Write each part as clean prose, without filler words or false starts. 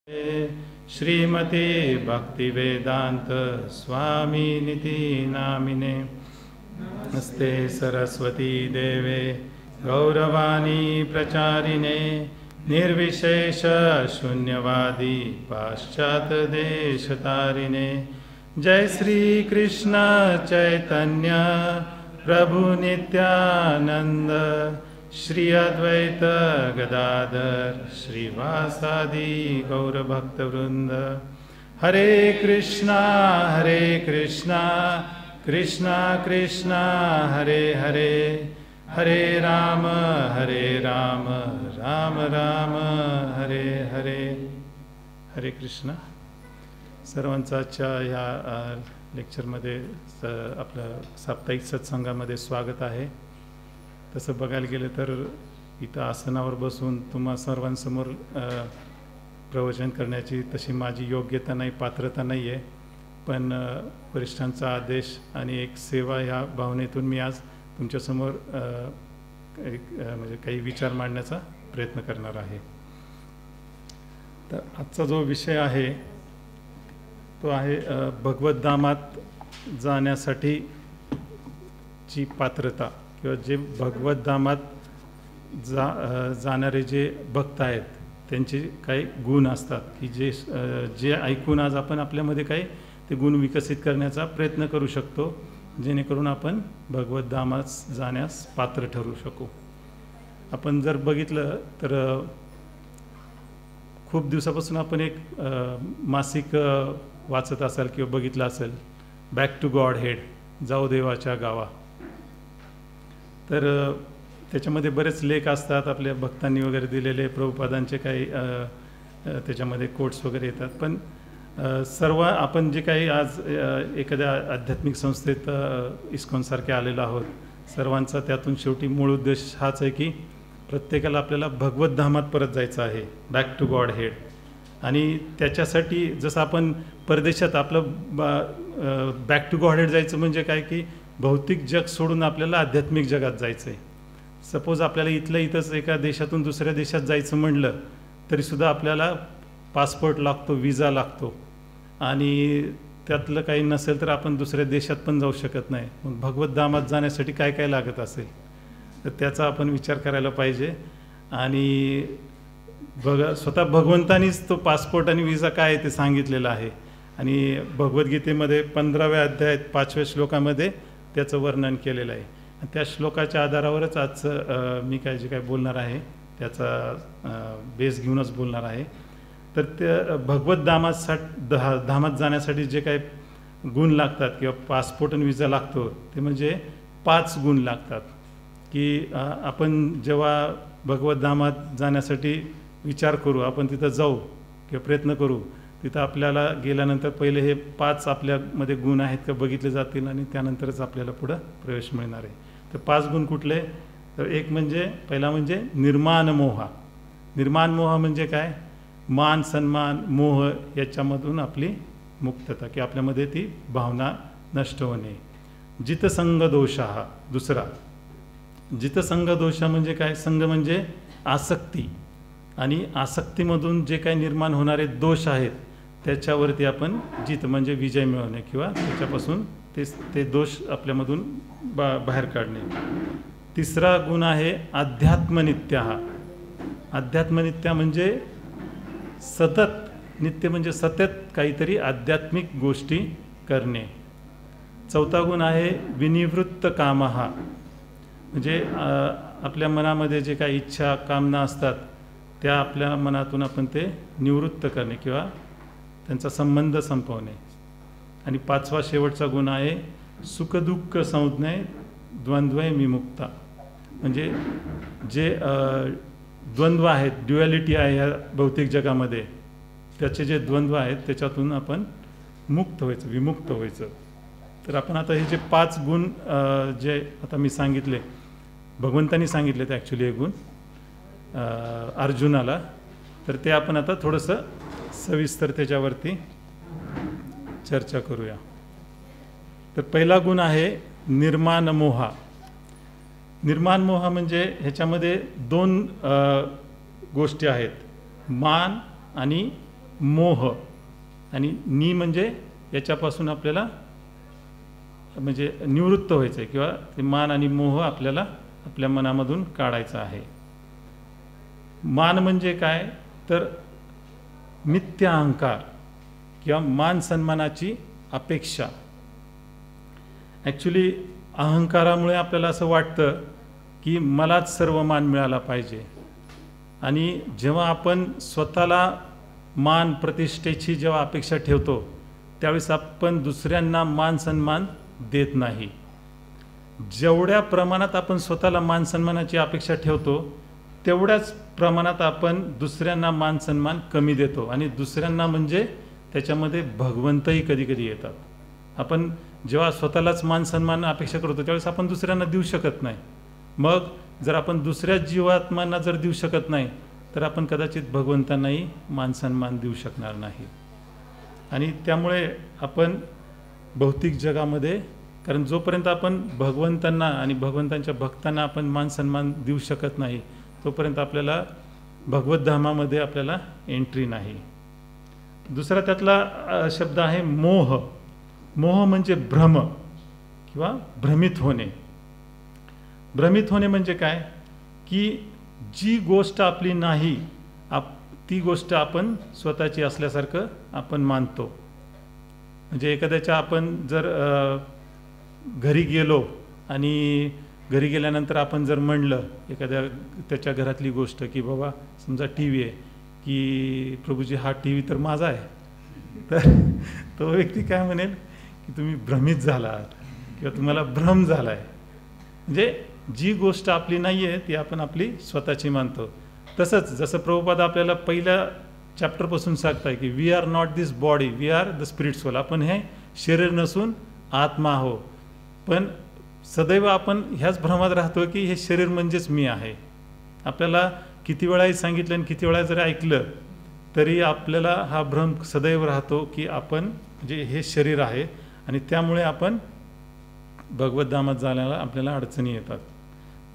श्रीमते भक्तिवेदांत स्वामी निति नामिने। नमस्ते सरस्वती देवे गौरवाणी प्रचारिणे निर्विशेष शून्यवादी पाश्चात देश तारिणे। जय श्री कृष्ण चैतन्य प्रभु नित्यानंद श्री अद्वैत गदाधर श्रीवासादि गौरभक्तवृंद। हरे कृष्णा कृष्णा कृष्णा हरे हरे, हरे राम राम राम हरे हरे। हरे कृष्णा। सर्वांचा आजच्या ह्या लेक्चरमध्ये आपलं साप्ताहिक सत्संगामध्ये स्वागत आहे। तसं बघायला गेलं तर इथं आसनावर बसून तुम्हा सर्वांसमोर प्रवचन करण्याची तशी माझी योग्यता नाही, पात्रता नाही आहे, पण वरिष्ठांचा आदेश आणि एक सेवा ह्या भावनेतून मी आज तुमच्यासमोर म्हणजे काही विचार मांडण्याचा प्रयत्न करणार आहे। तर आजचा जो विषय आहे तो आहे भगवत धामात जाण्यासाठी ची पात्रता, किंवा जे भगवत धामात जाणारे जे भक्त आहेत त्यांचे काही गुण असतात की जे ऐकून आज आपण आपल्यामध्ये काही ते गुण विकसित करण्याचा प्रयत्न करू शकतो, जेणेकरून आपण भगवत धामात जाण्यास पात्र ठरू शकू। आपण जर बघितलं तर खूप दिवसापासून आपण एक मासिक वाचत असाल किंवा बघितलं असेल, बॅक टू गॉड हेड, जाऊ देवाच्या गावा। तर त्याच्यामध्ये बरेच लेख असतात आपल्या भक्तांनी वगैरे दिलेले, प्रभुपादांचे काही त्याच्यामध्ये कोट्स वगैरे येतात। पण सर्व आपण जे काही आज एखाद्या आध्यात्मिक संस्थेत इस्कॉनसारखे आलेलो आहोत, सर्वांचा त्यातून शेवटी मूळ उद्देश हाच आहे की प्रत्येकाला आपल्याला भगवत धामात परत जायचं आहे, बॅक टू गॉड हेड। आणि त्याच्यासाठी जसं आपण परदेशात आपलं बॅक टू गॉड हेड जायचं म्हणजे काय की भौतिक जग सोडून आपल्याला आध्यात्मिक जगात जायचं आहे। सपोज आपल्याला इथंच एका देशातून दुसऱ्या देशात जायचं म्हणलं तरीसुद्धा आपल्याला पासपोर्ट लागतो, विजा लागतो, आणि त्यातलं काही नसेल तर आपण दुसऱ्या देशात पण जाऊ शकत नाही। मग भगवत धामात जाण्यासाठी काय काय लागत असेल तर त्याचा आपण विचार करायला पाहिजे। आणि स्वतः भगवंतानीच तो पासपोर्ट आणि विजा काय आहे ते सांगितलेलं आहे। आणि भगवद्गीतेमध्ये 15व्या अध्यायात 5व्या श्लोकामध्ये त्याचं वर्णन केलेलं आहे। त्या श्लोकाच्या आधारावरच आज मी जे काय बोलणार आहे त्याचा बेस घेऊनच बोलणार आहे। तर त्या भगवत धामात जाण्यासाठी जे काही गुण लागतात किंवा पासपोर्ट आणि विजा लागतो ते म्हणजे 5 गुण लागतात। की आपण जेव्हा भगवत धामात जाण्यासाठी विचार करू, आपण तिथं जाऊ किंवा प्रयत्न करू, तिथं आपल्याला गेल्यानंतर पहिले हे 5 आपल्यामध्ये गुण आहेत का बघितले जातील, आणि त्यानंतरच आपल्याला पुढं प्रवेश मिळणार आहे। तर 5 गुण कुठले? तर एक म्हणजे पहिला म्हणजे निर्माण मोह। निर्माण मोह म्हणजे काय? मान सन्मान मोह याच्यामधून आपली मुक्तता, की आपल्यामध्ये ती भावना नष्ट होणे। जितसंग दोष हा दुसरा। जितसंग दोष म्हणजे काय? संग म्हणजे आसक्ती, आणि आसक्तीमधून जे काही निर्माण होणारे दोष आहेत त्याच्यावरती आपण जित म्हणजे विजय मिळवणे, किंवा त्याच्यापासून ते दोष आपल्यामधून बाहेर काढणे। तिसरा गुण आहे अध्यात्मनित्य हा। अध्यात्मनित्य म्हणजे सतत, नित्य म्हणजे सतत काहीतरी आध्यात्मिक गोष्टी करणे। चौथा गुण आहे विनिवृत्त काम हा, म्हणजे आपल्या मनामध्ये जे काही इच्छा कामना असतात त्या आपल्या मनातून आपण ते निवृत्त करणे किंवा त्यांचा संबंध संपवणे। आणि 5वा शेवटचा गुण आहे सुखदुःख संज्ञे द्वंद्वय विमुक्ता, म्हणजे जे द्वंद्व आहेत, ड्युअलिटी आहे ह्या भौतिक जगामध्ये, त्याचे जे द्वंद्व आहेत त्याच्यातून आपण मुक्त व्हायचं, विमुक्त व्हायचं। तर आपण आता हे जे 5 गुण जे आता मी सांगितले, भगवंतांनी सांगितले ते ॲक्च्युली हे गुण अर्जुनाला, तर ते आपण आता थोडंसं सविस्तर त्याच्यावरती चर्चा करूया। तर पहिला गुण आहे निर्माण मोहा। निर्माण मोह म्हणजे ह्याच्यामध्ये 2 गोष्टी आहेत, मान आणि मोह, आणि नी म्हणजे याच्यापासून आपल्याला म्हणजे निवृत्त व्हायचं आहे, किंवा ते मान आणि मोह आपल्याला आपल्या मनामधून काढायचा आहे. मान म्हणजे काय तर मिथ्य अहंकार किंवा मान सन्मानाची अपेक्षा. ॲक्च्युली अहंकारामुळे आपल्याला असं वाटतं की मलाच सर्व मान मिळाला पाहिजे, आणि जेव्हा आपण स्वतःला मान प्रतिष्ठेची जेव्हा अपेक्षा ठेवतो त्यावेळेस आपण दुसऱ्यांना मान सन्मान देत नाही. जेवढ्या प्रमाणात आपण स्वतःला मान सन्मानाची अपेक्षा ठेवतो तेवढ्याच प्रमाणात आपण दुसऱ्यांना मान सन्मान कमी देतो, आणि दुसऱ्यांना म्हणजे त्याच्यामध्ये भगवंतही कधी कधी येतात. आपण जेव्हा स्वतःलाच मान सन्मान अपेक्षा करतो त्यावेळेस आपण दुसऱ्यांना देऊ शकत नाही. मग जर आपण दुसऱ्या जीवात्म्यांना जर देऊ शकत नाही तर आपण कदाचित भगवंतांनाही मान सन्मान देऊ शकणार नाही. आणि त्यामुळे आपण भौतिक जगामध्ये, कारण जोपर्यंत आपण भगवंतांना आणि भगवंतांच्या भक्तांना आपण मान सन्मान देऊ शकत नाही तोपर्यंत आपल्याला भगवत धामामध्ये आपल्याला एंट्री नाही. दुसरा त्यातला शब्द आहे मोह. मोह म्हणजे भ्रम किंवा भ्रमित होणे. भ्रमित होणे म्हणजे काय की जी गोष्ट आपली नाही ती गोष्ट आपण स्वतःची असल्यासारखं आपण मानतो. म्हणजे एखाद्याच्या आपण जर घरी गेलो आणि घरी गेल्यानंतर आपण जर म्हणलं एखाद्या त्याच्या घरातली गोष्ट की बाबा समजा टी व्ही आहे की प्रभूजी हा टी व्ही तर माझा आहे, तर तो व्यक्ती काय म्हणेल की तुम्ही भ्रमित झालात किंवा तुम्हाला भ्रम झाला आहे. म्हणजे जी गोष्ट आपली नाही आहे ती आपण आपली स्वतःची मानतो. तसंच जसं प्रभुपाद आपल्याला पहिल्या चॅप्टरपासून सांगताय की we are not this body, we are the spirit soul. आपण हे शरीर नसून आत्मा आहो. पण सदैव आपण ह्याच भ्रमात राहतो की हे शरीर म्हणजेच मी आहे. आपल्याला किती वेळाही सांगितलं आणि किती वेळा जरी ऐकलं तरी आपल्याला हा भ्रम सदैव राहतो की आपण म्हणजे हे शरीर आहे, आणि त्यामुळे आपण भगवत धामात जाण्याला आपल्याला अडचणी येतात.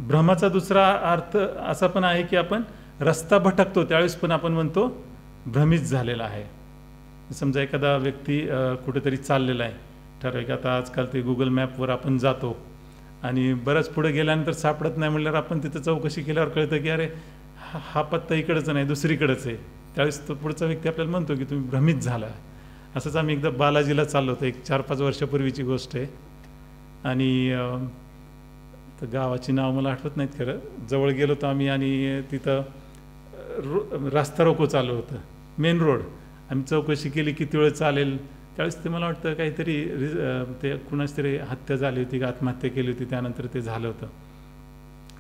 भ्रमाचा दुसरा अर्थ असा पण आहे की आपण रस्ता भटकतो त्यावेळेस पण आपण म्हणतो भ्रमित झालेला आहे. समजा एखादा व्यक्ती कुठेतरी चाललेला आहे ठरवाय की आता आजकाल ते गुगल मॅपवर आपण जातो आणि बरंच पुढे गेल्यानंतर सापडत नाही म्हटल्यावर आपण तिथं चौकशी केल्यावर कळतं की अरे हा पत्ता इकडंच नाही दुसरीकडेच आहे. त्यावेळेस तो पुढचा व्यक्ती आपल्याला म्हणतो की तुम्ही भ्रमित झाला. असंच आम्ही एकदा बालाजीला चाललो होतो, एक 4-5 वर्षापूर्वीची गोष्ट आहे. आणि तर गावाची नाव मला आठवत नाहीत खरं. जवळ गेलो होतो आम्ही आणि तिथं रस्ता रोको चालू होतं, मेन रोड. आम्ही चौकशी केली किती वेळ चालेल. त्यावेळेस ते मला वाटतं काहीतरी ते कुणाच तरी हत्या झाली होती का आत्महत्या केली होती, त्यानंतर ते झालं होतं.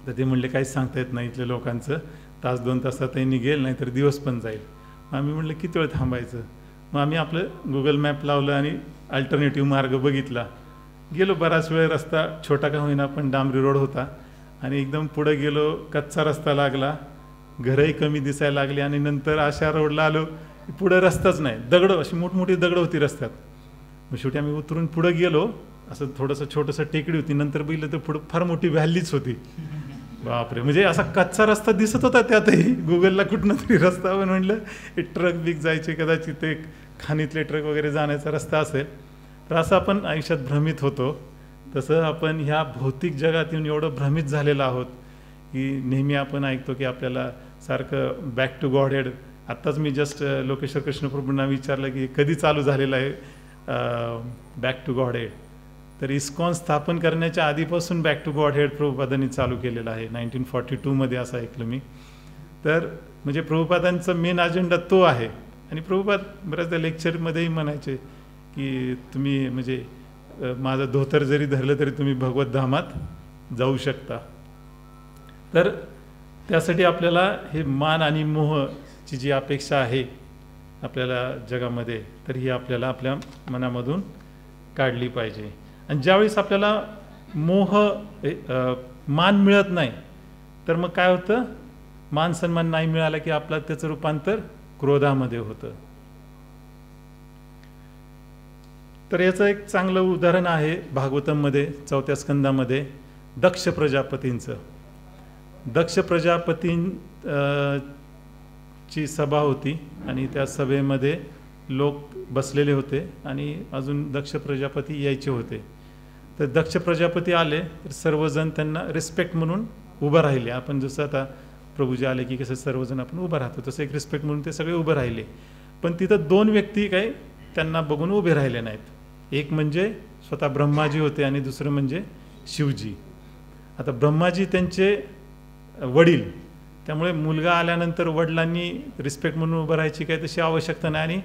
तर ते म्हणले काहीच सांगता येत नाही इथल्या लोकांचं, 1-2 तासातही निघेल नाही तर दिवस पण जाईल. मग आम्ही म्हटलं किती वेळ थांबायचं. मग आम्ही आपलं गुगल मॅप लावलं आणि अल्टरनेटिव्ह मार्ग बघितला. गेलो बराच वेळ. रस्ता छोटा का होईना पण डांबरी रोड होता, आणि एकदम पुढे गेलो कच्चा रस्ता लागला, घरही कमी दिसायला लागली, आणि नंतर अशा रोडला आलो पुढे रस्ताच नाही, दगडं अशी मोठमोठी दगडं होती रस्त्यात. मग शेवटी आम्ही उतरून पुढे गेलो. असं थोडंसं छोटंसं टेकडी होती. नंतर बघितलं तर पुढं फार मोठी व्हॅलीच होती. बापरे, म्हणजे असा कच्चा रस्ता दिसत होता त्यातही. गुगलला कुठनं तरी रस्ता पण म्हटलं हे ट्रक बिक जायचे, कदाचित ते खाणीतले ट्रक वगैरे जाण्याचा रस्ता असेल. तर असं आपण आयुष्यात भ्रमित होतो. तसं आपण ह्या भौतिक जगात येऊन एवढं भ्रमित झालेलं आहोत की नेहमी आपण ऐकतो की आपल्याला सारखं बॅक टू गॉड हेड. आत्ताच मी जस्ट लोकेश्वर कृष्णप्रभूंना विचारलं की कधी चालू झालेलं आहे बॅक टू गॉड हेड. तर इस्कॉन स्थापन करण्याच्या आधीपासून बॅक टू गॉड हेड प्रभुपादांनी चालू केलेलं आहे. 1942 मध्ये असं ऐकलं मी. तर म्हणजे प्रभुपादांचा मेन अजेंडा तो आहे. आणि प्रभुपाद बऱ्याचदा लेक्चरमध्येही म्हणायचे की तुम्ही म्हणजे माझं धोतर जरी धरलं तरी तुम्ही भगवत धामात जाऊ शकता. तर त्यासाठी आपल्याला हे मान आणि मोहची जी अपेक्षा आहे आपल्याला जगामध्ये, तर ही आपल्याला आपल्या मनामधून काढली पाहिजे. आणि ज्यावेळेस आपल्याला मान मिळत नाही तर मग काय होतं, मान सन्मान नाही मिळाला की आपलं त्याचं रूपांतर क्रोधामध्ये होतं. तर याचं एक चांगलं उदाहरण आहे भागवतममध्ये 4थ्या स्कंदामध्ये दक्ष प्रजापतींचं. दक्ष प्रजापतींच्या ची सभा होती आणि त्या सभेमध्ये लोक बसलेले होते आणि अजून दक्ष प्रजापती यायचे होते. तर दक्ष प्रजापती आले तर सर्वजण त्यांना रिस्पेक्ट म्हणून उभं राहिले. आपण जसं आता प्रभूजी आले की कसं सर्वजण आपण उभं राहतो तसं एक रिस्पेक्ट म्हणून ते सगळे उभे राहिले. पण तिथं 2 व्यक्ती काही त्यांना बघून उभे राहिले नाहीत. एक म्हणजे स्वतः ब्रह्माजी होते आणि दुसरं म्हणजे शिवजी. आता ब्रह्माजी त्यांचे वडील, त्यामुळे मुलगा आल्यानंतर वडिलांनी रिस्पेक्ट म्हणून उभं राहायची काही तशी आवश्यकता नाही आणि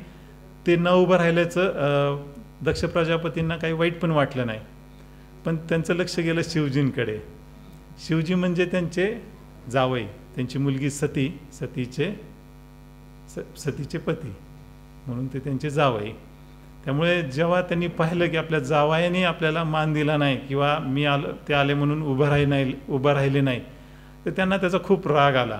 ते न उभं राहिल्याचं दक्ष प्रजापतींना काही वाईट पण वाटलं नाही. पण त्यांचं लक्ष गेलं शिवजींकडे. शिवजी म्हणजे त्यांचे जावई, त्यांची मुलगी सती, सतीचे पती म्हणून ते त्यांचे जावई. त्यामुळे जेव्हा त्यांनी पाहिलं की आपल्या जावयाने आपल्याला मान दिला नाही किंवा मी ते आले म्हणून उभं राहिले नाही, तर त्यांना त्याचा खूप राग आला.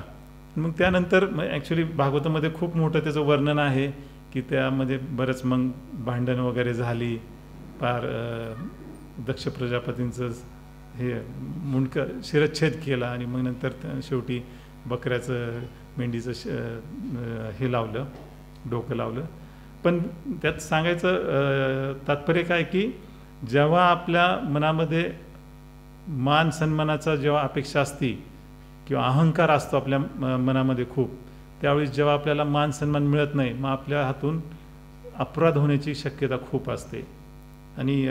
मग त्यानंतर ॲक्च्युली भागवतामध्ये खूप मोठं त्याचं वर्णन आहे की त्यामध्ये बरंच मग भांडण वगैरे झाली. फार दक्ष प्रजापतींचं हे मुंडकं शिरच्छेद केला आणि मग नंतर शेवटी बकऱ्याचं मेंढीचं हे लावलं, डोकं लावलं. पण त्यात सांगायचं तात्पर्य काय की जेव्हा आपल्या मनामध्ये मान सन्मानाचा जेव्हा अपेक्षा असती किंवा अहंकार असतो आपल्या मनामध्ये खूप, त्यावेळी जेव्हा आपल्याला मान सन्मान मिळत नाही मग आपल्या हातून अपराध होण्याची शक्यता खूप असते आणि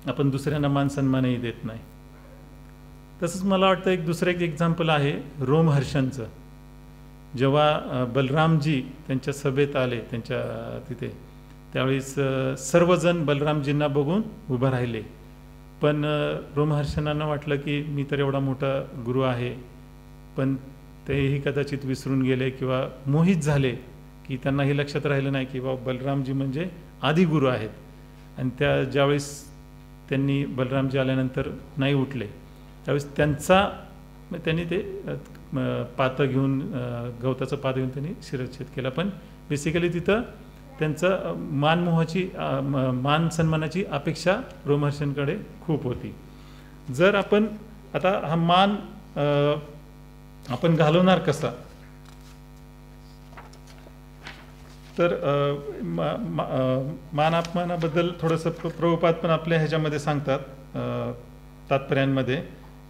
आपण दुसऱ्यांना मान सन्मानही देत नाही. तसंच मला वाटतं दुसरं एक एक्झाम्पल आहे रोमहर्षणचं. जेव्हा बलरामजी त्यांच्या सभेत आले त्यांच्या तिथे, त्यावेळेस सर्वजण बलरामजींना बघून उभं राहिले. पण रोमहर्षणांना वाटलं की मी तर एवढा मोठा गुरु आहे, पण तेही कदाचित विसरून गेले किंवा मोहित झाले की त्यांना हे लक्षात राहिलं नाही की बाबा बलरामजी म्हणजे आदी गुरु आहेत. आणि ज्यावेळेस त्यांनी बलरामजी आल्यानंतर नाही उठले त्यावेळेस त्यांनी ते पातं घेऊन गवताचं पात घेऊन त्यांनी शिरच्छेद केला. पण बेसिकली तिथं त्यांचं मान सन्मानाची अपेक्षा रोमहर्षणकडे खूप होती. जर आपण आता हा मान आपण घालवणार कसा, तर मान अपमानाबद्दल थोडंसं प्रभुपाद पण आपल्या ह्याच्यामध्ये सांगतात तात्पर्यांमध्ये.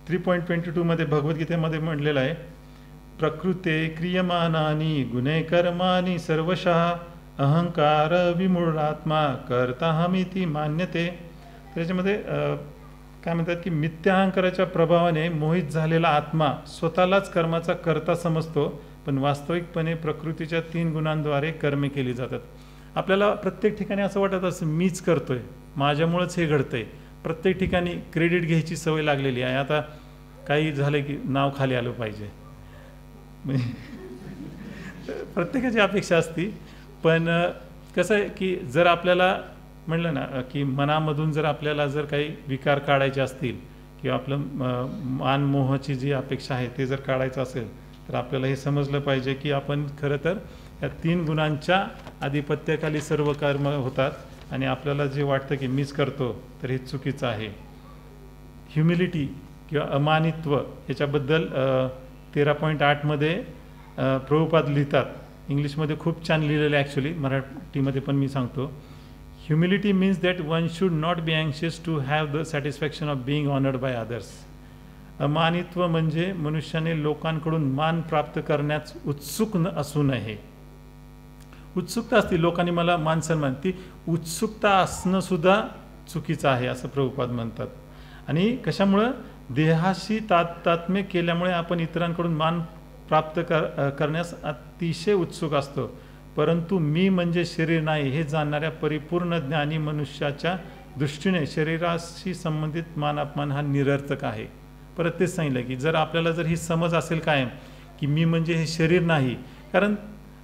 3.22 मध्ये भगवद्गीतेमध्ये म्हणलेलं आहे, प्रकृते क्रियमानानी गुणे कर्मानी सर्वशः अहंकार विमूढात्मा कर्ताहमिति मान्यते. त्याच्यामध्ये काय म्हणतात की मिथ्या अहंकाराच्या प्रभावाने मोहित झालेला आत्मा स्वतःलाच कर्माचा कर्ता समजतो, पण वास्तविकपणे प्रकृतीच्या 3 गुणांद्वारे कर्मे केली जातात. आपल्याला प्रत्येक ठिकाणी असं वाटत असं मीच करतोय, माझ्यामुळेच हे घडतंय. प्रत्येक ठिकाणी क्रेडिट घ्यायची सवय लागलेली आहे. आता काही झालं की नाव खाली आलं पाहिजे, प्रत्येकाची अपेक्षा असती. पण कसं आहे की जर आपल्याला म्हणलं ना की मनामधून जर आपल्याला जर काही विकार काढायचे असतील किंवा आपलं मानमोहाची जी अपेक्षा आहे ते जर काढायचं असेल तर आपल्याला हे समजलं पाहिजे की आपण खरं तर या 3 गुणांच्या आधिपत्याखाली सर्व कर्म होतात आणि आपल्याला जे वाटतं की मीच करतो तर हे चुकीचं आहे. ह्युमिलिटी किंवा अमानित्व याच्याबद्दल 13.8 मध्ये प्रभुपाद लिहितात. इंग्लिशमध्ये खूप छान लिहिलेलं आहे, ॲक्च्युली मराठीमध्ये पण मी सांगतो. Humility means that one should not be अँशियस to have the satisfaction of being honoured by others. अमानित्व म्हणजे मनुष्याने लोकांकडून मान प्राप्त करण्यास उत्सुक असू नये. उत्सुकता असते लोकांनी मला मान सन्मान, ती उत्सुकता असणं सुद्धा चुकीचं आहे असं प्रभुपाद म्हणतात. आणि कशामुळं देहाशी तात्म्य केल्यामुळे आपण इतरांकडून मान प्राप्त करण्यास अतिशय उत्सुक असतो. परंतु मी म्हणजे शरीर नाही हे जाणणाऱ्या परिपूर्ण ज्ञानी मनुष्याच्या दृष्टीने शरीराशी संबंधित मान अपमान हा निरर्थक आहे. परत तेच सांगितलं की जर आपल्याला जर ही समज असेल कायम की मी म्हणजे हे शरीर नाही, कारण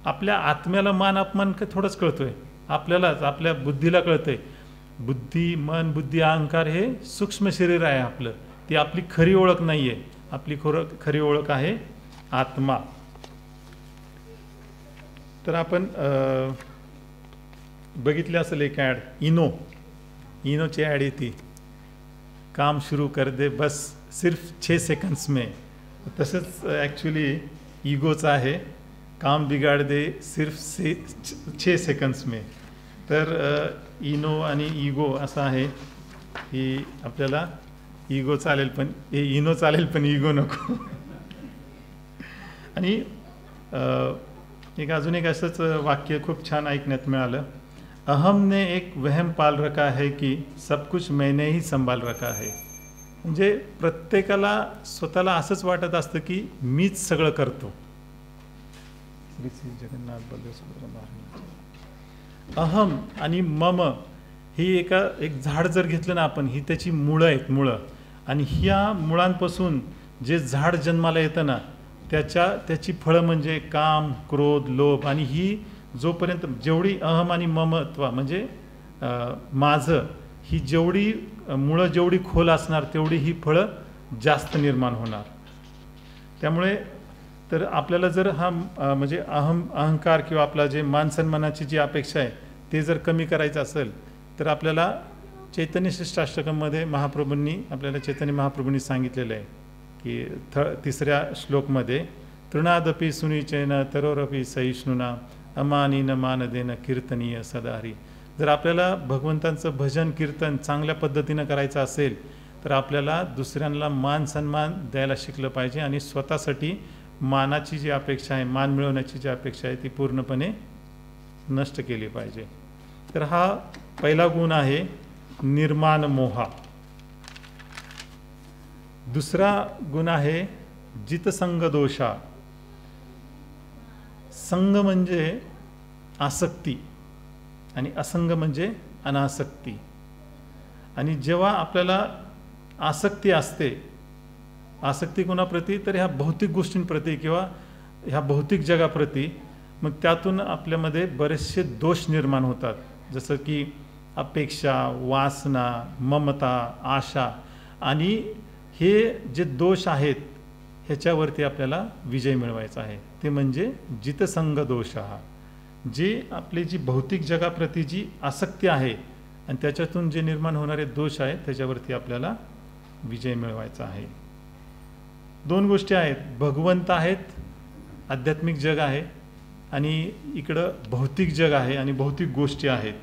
आपल्या आत्म्याला मान अपमान थोडंच कळतोय, आपल्यालाच आपल्या बुद्धीला कळतंय. मन बुद्धी अहंकार हे सूक्ष्म शरीर आहे आपलं, ती आपली खरी ओळख नाही आहे. आपली खरी ओळख आहे आत्मा. तर आपण बघितले असेल एक ॲड, इनोची ॲड येते, काम शुरू कर दे बस सिर्फ 6 सेकंड्स में. तसंच ॲक्च्युली इगोचं आहे, काम बिगाड़ दे सिर्फ 6 सेकंड्स में. तर इनो आणि इगो असं आहे की आपल्याला इगो चालेल पण इनो चालेल पण इगो नको. आणि एक अजून एक असंच वाक्य खूप छान ऐकण्यात मिळालं. अहम ने एक वहम पाल रखा है की सब कुछ मैंने ही संभाल रखा है. म्हणजे प्रत्येकाला स्वतःला असंच वाटत असतं की मीच सगळं करतो. जगन्नाथ अहम आणि मम ही एक झाड जर घेतलं ना आपण, ही त्याची मुळं आहेत, मुळं. आणि ह्या मुळांपासून जे झाड जन्माला येतं ना, त्याची फळं म्हणजे काम, क्रोध, लोभ. आणि ही जोपर्यंत जेवढी अहम आणि ममत्व म्हणजे माझं, ही जेवढी मुळं जेवढी खोल असणार तेवढी ही फळं जास्त निर्माण होणार. त्यामुळे तर आपल्याला जर हा म्हणजे अहंकार किंवा आपला जे मानसन्मानाची जी अपेक्षा आहे ते जर कमी करायचं असेल तर आपल्याला चैतन्य शिष्टाष्टकमध्ये आपल्याला चैतन्य महाप्रभूंनी सांगितलेलं आहे की 3ऱ्या श्लोकमध्ये तृणादपि सुनिचैन तरोरपि सहिष्णुना अमानीन मानदेन कीर्तनीय सदाहरी. जर आपल्याला भगवंतांचं भजन कीर्तन चांगल्या पद्धतीनं करायचं असेल तर आपल्याला दुसऱ्यांना मान सन्मान द्यायला शिकलं पाहिजे आणि स्वतःसाठी मानाची जी अपेक्षा आहे, मान मिळवण्याची जी अपेक्षा आहे ती पूर्णपणे नष्ट केली पाहिजे. तर हा पहिला गुण आहे निर्माण मोहा. दुसरा गुण आहे जितसंग दोषा. संग म्हणजे आसक्ती आणि असंग म्हणजे अनासक्ती. आणि जेव्हा आपल्याला आसक्ती असते, आसक्ती कोणाप्रती तर ह्या भौतिक गोष्टींप्रती किंवा ह्या भौतिक जगाप्रती, मग त्यातून आपल्यामध्ये बरेचसे दोष निर्माण होतात. जसं की अपेक्षा, वासना, ममता, आशा. आणि हे जे दोष आहेत ह्याच्यावरती आपल्याला विजय मिळवायचा आहे. ते म्हणजे जितसंग दोष. जे आपली जी भौतिक जगाप्रती जी आसक्ती आहे आणि त्याच्यातून जे निर्माण होणारे दोष आहेत त्याच्यावरती आपल्याला विजय मिळवायचा आहे. 2 गोष्टी आहेत. भगवंत आहेत, आध्यात्मिक जग आहे, आणि इकडं भौतिक जग आहे आणि भौतिक गोष्टी आहेत.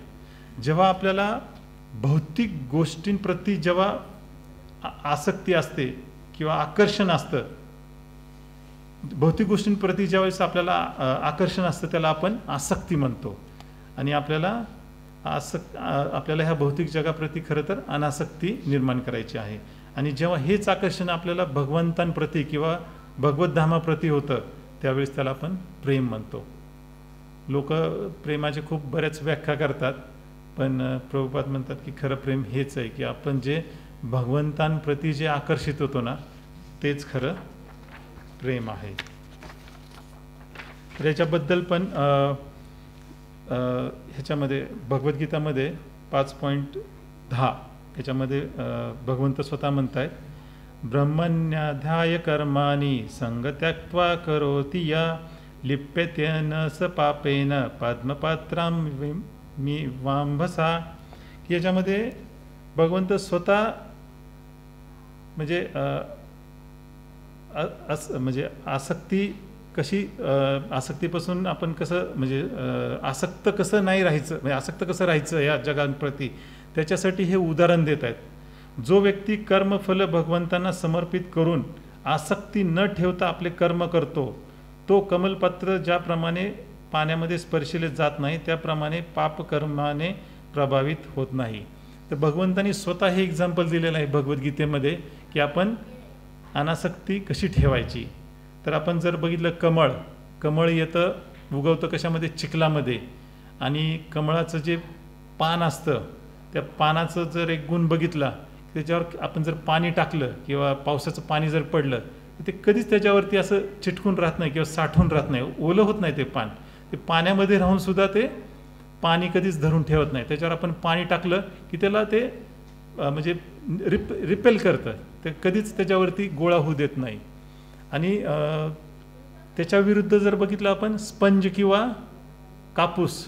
जेव्हा आपल्याला भौतिक गोष्टींप्रती जेव्हा आसक्ती असते किंवा आकर्षण असतं, भौतिक गोष्टींप्रती ज्यावेळेस आपल्याला आकर्षण असतं त्याला आपण आसक्ती म्हणतो. आणि आपल्याला ह्या भौतिक जगाप्रती खरं तर अनासक्ती निर्माण करायची आहे. आणि जेव्हा हेच आकर्षण आपल्याला भगवंतांप्रती किंवा भगवत धामाप्रती होतं त्यावेळेस त्याला आपण प्रेम म्हणतो. लोक प्रेमाचे खूप बऱ्याच व्याख्या करतात, पण प्रभुपाद म्हणतात की खरं प्रेम हेच आहे की आपण जे भगवंतांप्रती जे आकर्षित होतो ना तेच खरं प्रेम आहे. तर याच्याबद्दल पण ह्याच्यामध्ये भगवद्गीतामध्ये 5.10 याच्यामध्ये भगवंत स्वतः म्हणतायत, ब्रह्मण्याध्याय कर्माणी संग त्यक्त्वा करोति या लिप्यतेन स पापेन पद्मपात्रां मी वांभसा. की याच्यामध्ये भगवंत स्वतः म्हणजे म्हणजे आसक्ती कशी, आसक्तीपासून आपण कसं म्हणजे आसक्त कसं नाही राहायचं, म्हणजे आसक्त कसं राहायचं या जगांप्रती, त्याच्यासाठी हे उदाहरण देत आहेत. जो व्यक्ती कर्मफल भगवंतांना समर्पित करून आसक्ती न ठेवता आपले कर्म करतो तो कमलपत्र ज्याप्रमाणे पाण्यामध्ये स्पर्शिले जात नाही त्याप्रमाणे पापकर्माने प्रभावित होत नाही. तर भगवंतांनी स्वतः हे एक्झाम्पल दिलेलं आहे भगवद्गीतेमध्ये की आपण अनासक्ती कशी ठेवायची. तर आपण जर बघितलं कमळ येतं, उगवतं कशामध्ये, चिखलामध्ये. आणि कमळाचं जे पान असतं त्या पानाचं जर एक गुण बघितला, त्याच्यावर आपण जर पाणी टाकलं किंवा पावसाचं पाणी जर पडलं तर ते कधीच त्याच्यावरती असं चिटकून राहत नाही किंवा साठून राहत नाही, ओलं होत नाही ते पान. ते पाण्यामध्ये राहून सुद्धा ते पाणी कधीच धरून ठेवत नाही. त्याच्यावर आपण पाणी टाकलं की त्याला ते म्हणजे रिपेल करतं, ते कधीच त्याच्यावरती गोळा होऊ देत नाही. आणि त्याच्या विरुद्ध जर बघितलं आपण स्पंज किंवा कापूस,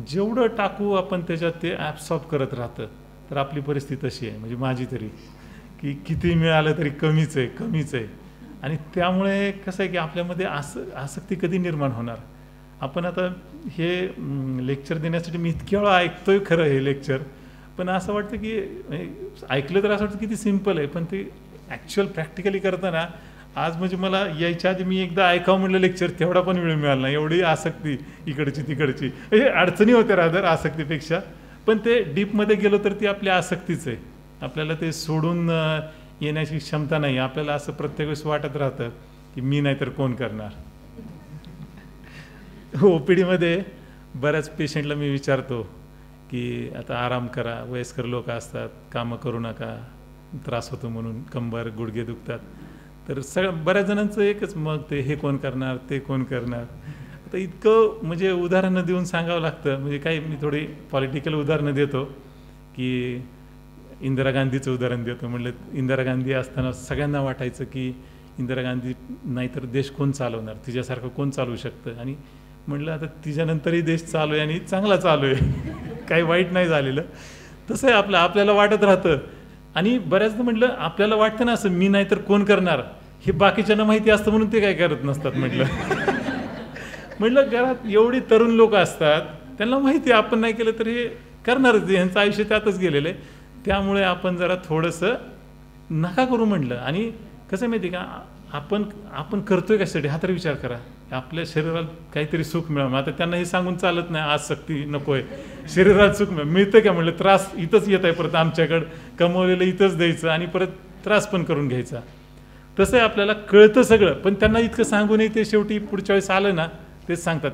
जेवढं टाकू आपण त्याच्यात ते ॲब्सॉर्ब करत राहतं. तर आपली परिस्थिती अशी आहे, म्हणजे माझी तरी, की किती मिळालं तरी कमीच आहे. आणि त्यामुळे कसं आहे की आपल्यामध्ये आसक्ती कधी निर्माण होणार. आपण आता हे लेक्चर देण्यासाठी मी इतक्या वेळा ऐकतोय खरं हे लेक्चर, पण असं वाटतं की ऐकलं तर असं वाटतं की ती सिम्पल आहे, पण ते ॲक्च्युअल प्रॅक्टिकली करताना आज म्हणजे मला यायच्या आधी मी एकदा ऐकावं म्हटलं लेक्चर, तेवढा पण वेळ मिळाला नाही, एवढी आसक्ती इकडची तिकडची, म्हणजे अडचणी होत्या रादर आसक्तीपेक्षा, पण ते डीपमध्ये गेलो तर ती आपली आसक्तीच आहे. आपल्याला ते सोडून येण्याची क्षमता नाही. आपल्याला असं प्रत्येक वेळेस वाटत राहतं की मी नाही तर कोण करणार. OPDमध्ये बऱ्याच पेशंटला मी विचारतो की आता आराम करा, वयस्कर लोक असतात, कामं करू नका, त्रास होतो म्हणून, कंबर गुडघे दुखतात, तर बऱ्याच जणांचं एकच मग ते हे कोण करणार, ते कोण करणार. आता इतकं म्हणजे उदाहरणं देऊन सांगावं लागतं. म्हणजे काही मी थोडी पॉलिटिकल उदाहरणं देतो की इंदिरा गांधीचं उदाहरण देतो. म्हटलं इंदिरा गांधी असताना सगळ्यांना वाटायचं की इंदिरा गांधी नाहीतर देश कोण चालवणार, तिच्यासारखं कोण चालवू शकतं, आणि म्हटलं आता तिच्यानंतरही देश चालू आहे आणि चांगला चालू आहे, काही वाईट नाही झालेलं. तसं आहे आपल्याला वाटत राहतं. आणि बऱ्याचदा म्हटलं आपल्याला वाटतं ना असं मी नाही तर कोण करणार, हे बाकीच्यांना माहिती असतं म्हणून ते काय करत नसतात. म्हटलं घरात एवढी तरुण लोक असतात, त्यांना माहिती आहे आपण नाही केलं तर हे करणारच, ह्यांचं आयुष्य त्यातच गेलेलं आहे. त्यामुळे आपण जरा थोडंसं नका करू म्हटलं. आणि कसं माहिती का, आपण करतोय कशासाठी हा तर विचार करा. आपल्या शरीराला काहीतरी सुख मिळावं. आता त्यांना हे सांगून चालत नाही आसक्ती नको आहे, शरीराला सुख मिळतं का म्हटलं, त्रास इथंच येत आहे परत आमच्याकडं, कमवलेलं इथंच द्यायचं आणि परत त्रास पण करून घ्यायचा. तसं आहे आपल्याला कळतं सगळं, पण त्यांना इतकं सांगूनही ते शेवटी पुढच्या वेळेस आलं ना तेच सांगतात.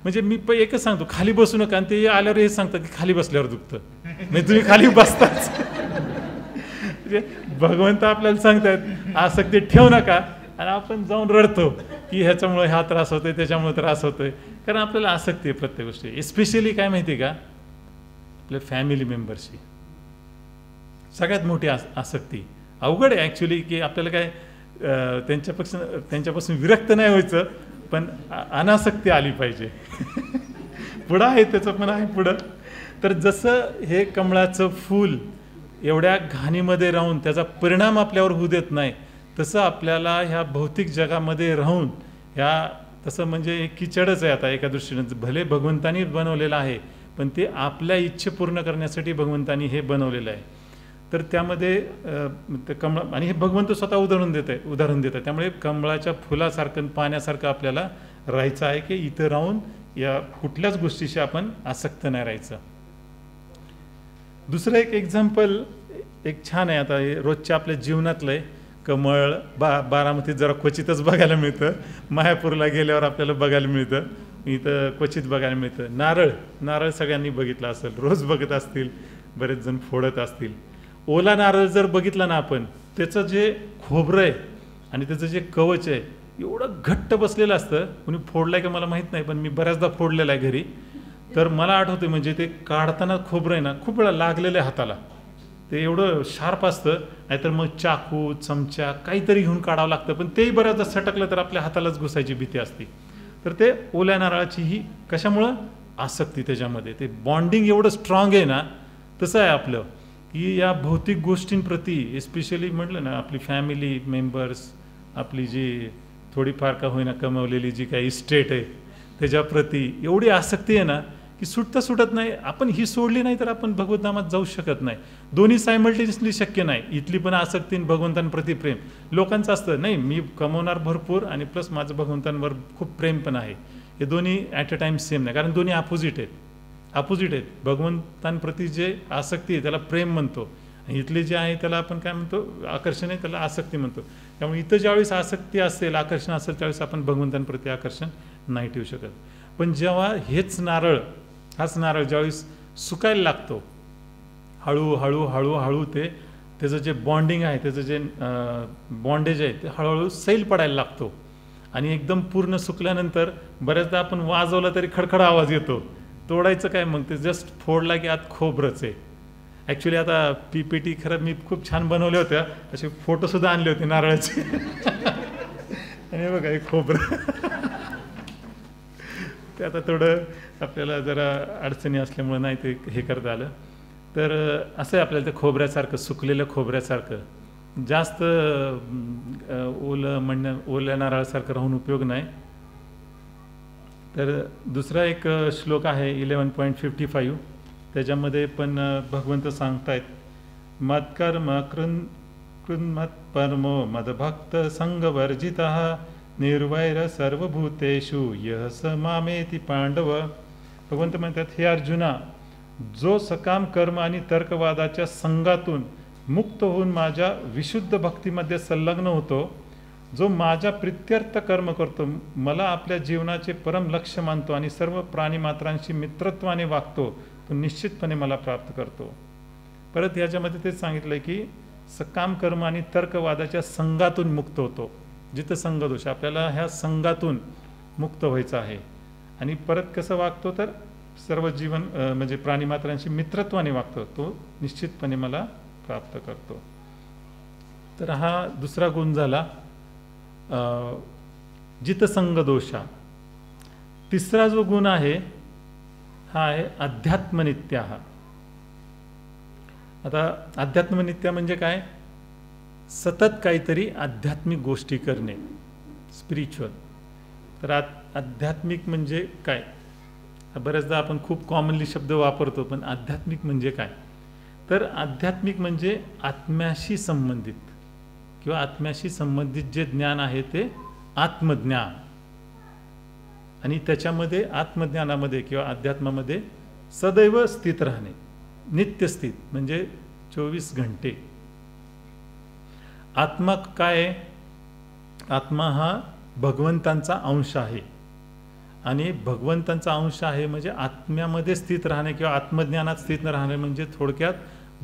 म्हणजे मी एकच सांगतो खाली बसू नका, आणि ते आल्यावर हेच सांगतात की खाली बसल्यावर दुखतं, म्हणजे तुम्ही खाली बसताच. म्हणजे भगवंत आपल्याला सांगतात आसक्ती ठेवू नका, आणि आपण जाऊन रडतो की ह्याच्यामुळे हा त्रास होतोय, त्याच्यामुळे त्रास होतोय, कारण आपल्याला आसक्ती आहे प्रत्येक गोष्टी. एस्पेशली काय माहिती आहे का, आपल्या फॅमिली मेंबरशी सगळ्यात मोठी आसक्ती. अवघड आहे ॲक्च्युली की आपल्याला काय त्यांच्यापासून विरक्त नाही व्हायचं, पण अनासक्ती आली पाहिजे. पुढं आहे त्याचं पण आहे पुढं. तर जसं हे कमळाचं फूल एवढ्या घाणीमध्ये राहून त्याचा परिणाम आपल्यावर होऊ देत नाही, तसं आपल्याला ह्या भौतिक जगामध्ये राहून तसं म्हणजे एक किचडच आहे आता एका दृष्टीनं. भले भगवंतानी बनवलेलं आहे, पण ते आपल्या इच्छे पूर्ण करण्यासाठी भगवंतानी हे बनवलेलं आहे. तर त्यामध्ये ते कमळ, आणि हे भगवंत स्वतः उदाहरण देत आहे. त्यामुळे कमळाच्या फुलासारखं पाण्यासारखं आपल्याला राहायचं आहे की इथं राहून या कुठल्याच गोष्टीशी आपण आसक्त नाही राहायचं. दुसरं एक एक्झाम्पल एक छान आहे, आता रोजच्या आपल्या जीवनातलं आहे. कमळ बारामतीत जरा क्वचितच बघायला मिळतं, मायापूरला गेल्यावर आपल्याला बघायला मिळतं, इथं क्वचित बघायला मिळतं. नारळ सगळ्यांनी बघितला असेल, रोज बघत असतील, बरेच जण फोडत असतील. ओला नारळ जर बघितला ना आपण, त्याचं जे खोबरं आहे आणि त्याचं जे कवच आहे एवढं घट्ट बसलेलं असतं. कुणी फोडलंय का मला माहीत नाही, पण मी बऱ्याचदा फोडलेलं आहे घरी. तर मला आठवते म्हणजे ते काढताना खोबरं आहे ना खूप वेळा लागलेलं आहे हाताला, ते एवढं शार्प असतं. नाहीतर मग चाकू चमचा काहीतरी घेऊन काढावं लागतं, पण तेही बऱ्याचदा सटकलं तर आपल्या हातालाच घुसायची भीती असते. तर ते ओल्या नारळाची ही कशामुळं आसक्ती, त्याच्यामध्ये ते बॉन्डिंग एवढं स्ट्रॉंग आहे ना. तसं आहे आपलं की या भौतिक गोष्टींप्रती, एस्पेशली म्हटलं ना आपली फॅमिली मेंबर्स, आपली जी थोडीफार का होईना कमवलेली जी काही इस्टेट आहे त्याच्याप्रती एवढी आसक्ती आहे ना की सुटत नाही. आपण ही सोडली नाही तर आपण भगवतधामात जाऊ शकत नाही. दोन्ही सायमल्टेनियसली शक्य नाही. इथली पण आसक्ती आणि भगवंतांप्रती प्रेम. लोकांचं असतं नाही मी कमवणार भरपूर आणि प्लस माझं भगवंतांवर खूप प्रेम पण आहे, हे दोन्ही ॲट अ टाइम सेम नाही, कारण दोन्ही अपोजिट आहेत. भगवंतांप्रती जे आसक्ती आहे त्याला प्रेम म्हणतो, आणि इथले जे आहे त्याला आपण काय म्हणतो, आकर्षण आहे, त्याला आसक्ती म्हणतो. त्यामुळे इथं ज्यावेळेस आसक्ती असेल, आकर्षण असेल, त्यावेळेस आपण भगवंतांप्रती आकर्षण नाही ठेवू शकत. पण जेव्हा हाच नारळ ज्यावेळेस सुकायला लागतो, हळूहळू त्याचं जे बॉन्डिंग आहे, त्याचं जे बॉन्डेज आहे ते हळूहळू सैल पडायला लागतो, आणि एकदम पूर्ण सुकल्यानंतर बऱ्याचदा आपण वाजवला तरी खडखड आवाज येतो. तोडायचं काय मग, ते जस्ट फोडला की आत खोबरंच आहे. ॲक्च्युली आता PPT खरं मी खूप छान बनवल्या होत्या, असे फोटोसुद्धा आणले होते नारळाचे. आणि बघा हे खोबरं. ते आता थोडं आपल्याला जरा अडचणी असल्यामुळं नाही ते हे करता आलं. तर असं आहे आपल्याला ते खोबऱ्यासारखं, सुकलेलं खोबऱ्यासारखं जास्त ओल्या नारळासारखं राहून उपयोग नाही. तर दुसरा एक श्लोक आहे 11.55, त्याच्यामध्ये पण भगवंत सांगतायत मत्कर्म कृन्मत्परमो मदभक्त संगवर्जितः निर्वैर सर्वभूतेषु यः स मामेति पांडव. भगवंत म्हणतात, हे अर्जुना, जो सकाम कर्म आणि तर्कवादाच्या संघातून मुक्त होऊन माझ्या विशुद्ध भक्तीमध्ये संलग्न होतो, जो माझ्या प्रित्यर्थ कर्म करतो, मला आपल्या जीवनाचे परम लक्ष्य मानतो आणि सर्व प्राणीमात्रांशी मित्रत्वाने वागतो, तो निश्चितपणे मला प्राप्त करतो. परत ह्याच्यामध्ये तेच सांगितलं की सकाम कर्म आणि तर्कवादाच्या संघातून मुक्त होतो. जिथं संघदोष, आपल्याला ह्या संघातून मुक्त व्हायचं आहे. आणि परत कसं वागतो, तर सर्व जीवन म्हणजे प्राणीमात्रांशी मित्रत्वाने वागतो, तो निश्चितपणे मला प्राप्त करतो. तर हा दुसरा गुण झाला जितसंग दोषा. तिसरा जो गुण आहे हा आहे अध्यात्मनित्या. आता अध्यात्मनित्या म्हणजे काय, सतत काहीतरी आध्यात्मिक गोष्टी करणे, स्पिरिच्युअल. तर आध्यात्मिक म्हणजे काय, बऱ्याचदा आपण खूप कॉमनली शब्द वापरतो, पण आध्यात्मिक म्हणजे काय, तर आध्यात्मिक म्हणजे आत्म्याशी संबंधित किंवा आत्म्याशी संबंधित जे ज्ञान आहे ते आत्मज्ञान. आणि त्याच्यामध्ये आत्मज्ञानामध्ये किंवा अध्यात्मामध्ये सदैव स्थित राहणे, नित्यस्थित म्हणजे 24 घंटे. आत्मा काय आहे, आत्मा हा भगवंतांचा अंश आहे. आणि भगवंतांचा अंश आहे म्हणजे आत्म्यामध्ये स्थित राहणे किंवा आत्मज्ञानात स्थित राहणे म्हणजे थोडक्यात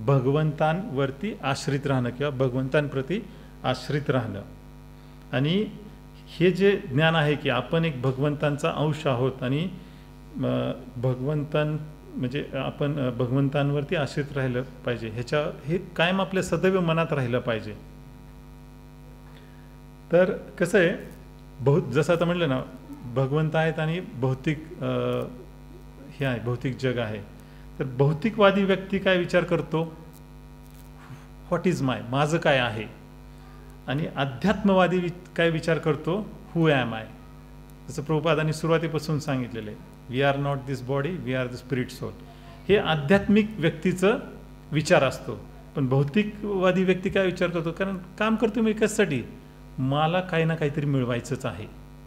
भगवंतांवरती आश्रित राहणं किंवा भगवंतांप्रती आश्रित राहणं. आणि हे जे ज्ञान आहे की आपण एक भगवंतांचा अंश आहोत आणि म्हणजे आपण भगवंतांवरती आश्रित राहिलं पाहिजे, हे कायम आपल्या सदैव मनात राहिलं पाहिजे. तर कसं आहे, जसं आता म्हणलं ना, भगवंत आहेत आणि भौतिक हे आहे, भौतिक जग आहे. तर भौतिकवादी व्यक्ती काय विचार करतो, व्हॉट इज माय, माझं काय आहे. आणि अध्यात्मवादी काय विचार करतो, हू ॲम आय. जसं प्रभुपादांनी सुरुवातीपासून सांगितलेलं आहे, we are not this body, we are the spirit soul. हे आध्यात्मिक व्यक्तीचं विचार असतो. पण भौतिकवादी व्यक्ती काय विचार करतो, कारण काम करतो मी कशासाठी, मला काही ना काहीतरी मिळवायचंच आहे.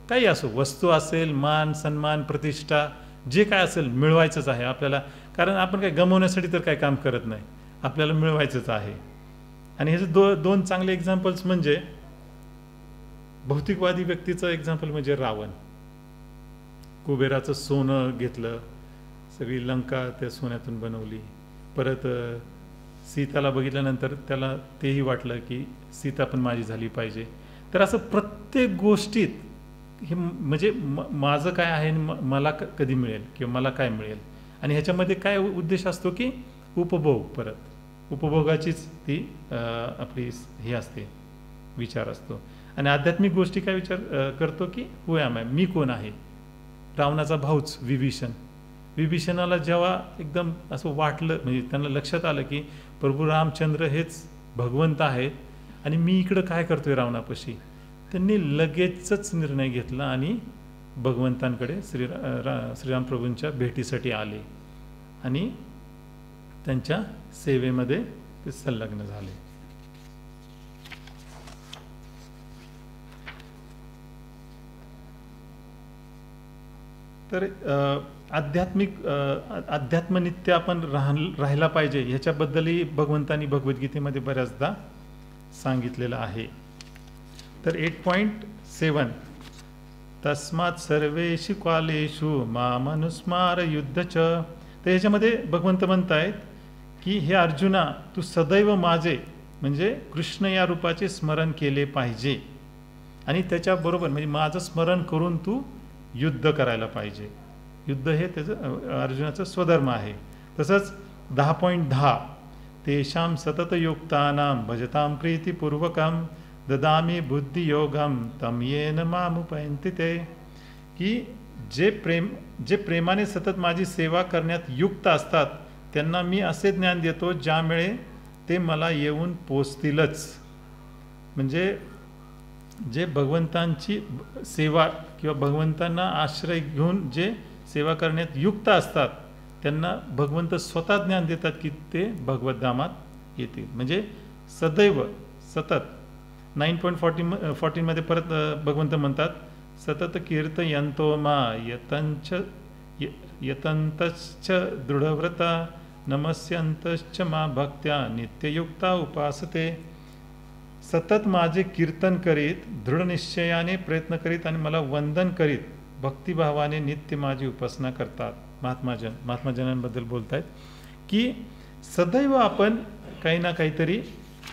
काही असो, वस्तू असेल, मान सन्मान प्रतिष्ठा, जे काय असेल मिळवायचंच आहे आपल्याला. कारण आपण काही गमवण्यासाठी तर काही काम करत नाही, आपल्याला मिळवायचंच आहे. आणि ह्याचे दोन चांगले एक्झाम्पल्स म्हणजे भौतिकवादी व्यक्तीचं एक्झाम्पल म्हणजे रावण. कुबेराचं सोनं घेतलं, सगळी लंका त्या सोन्यातून बनवली. परत सीताला बघितल्यानंतर त्याला तेही वाटलं की सीता पण माझी झाली पाहिजे. तर असं प्रत्येक गोष्टीत हे म्हणजे माझं काय आहे, मला कधी मिळेल किंवा मला काय मिळेल. आणि ह्याच्यामध्ये काय उद्देश असतो की उपभोग, परत उपभोगाचीच ती आपली हे असते, विचार असतो. आणि आध्यात्मिक गोष्टी काय विचार करतो की हू ॲम आय, मी कोण आहे. रावणाचा भाऊच विभीषणाला जेव्हा एकदम असं वाटलं, म्हणजे त्यांना लक्षात आलं की प्रभू रामचंद्र हेच भगवंत आहेत आणि मी इकडं काय करतोय रावणापाशी, त्यांनी लगेचच निर्णय घेतला आणि भगवंतांकडे श्रीराम प्रभूंच्या भेटीसाठी आले आणि त्यांच्या सेवेमध्ये ते संलग्न झाले. तर अध्यात्मनित्य आपण राहायला पाहिजे ह्याच्याबद्दलही भगवंतांनी भगवद्गीतेमध्ये बऱ्याचदा सांगितलेलं आहे. तर 8.7 तस्मात् सर्वेषु कालेषु मामनुस्मार युद्धच. तर ह्याच्यामध्ये भगवंत म्हणतायत की हे अर्जुना, तू सदैव माझे म्हणजे कृष्ण या रूपाचे स्मरण केले पाहिजे आणि त्याच्याबरोबर म्हणजे माझं स्मरण करून तू युद्ध करायला पाहिजे. युद्ध हे त्याचं अर्जुनाचं स्वधर्म आहे. तसंच 10.10 तेषां सततयुक्तानां भजतां प्रीतिपूर्वकं ददामि बुद्धियोगं तं येन मामुपैन्ति ते. की जे प्रेमाने सतत माझी सेवा करण्यात युक्त असतात त्यांना मी असे ज्ञान देतो ज्यामुळे ते मला येऊन पोचतीलच. म्हणजे जे भगवंतांची सेवा किंवा भगवंतांना आश्रय घेऊन जे सेवा करण्यात युक्त असतात त्यांना भगवंत स्वतः ज्ञान देतात की ते भगवद्धामात येतील. म्हणजे सदैव सतत 9.14 मध्ये परत भगवंत म्हणतात, सतत कीर्तयंतो मा यतंतश्च दृढव्रता नमस्यंतश्च मा भक्त्या नित्ययुक्ता उपासते. सतत माझे कीर्तन करीत, दृढ निश्चयाने प्रयत्न करीत आणि मला वंदन करीत भक्तिभावाने नित्य माझी उपासना करतात. महात्माजनांबद्दल बोलतायत की सदैव आपण काही ना काहीतरी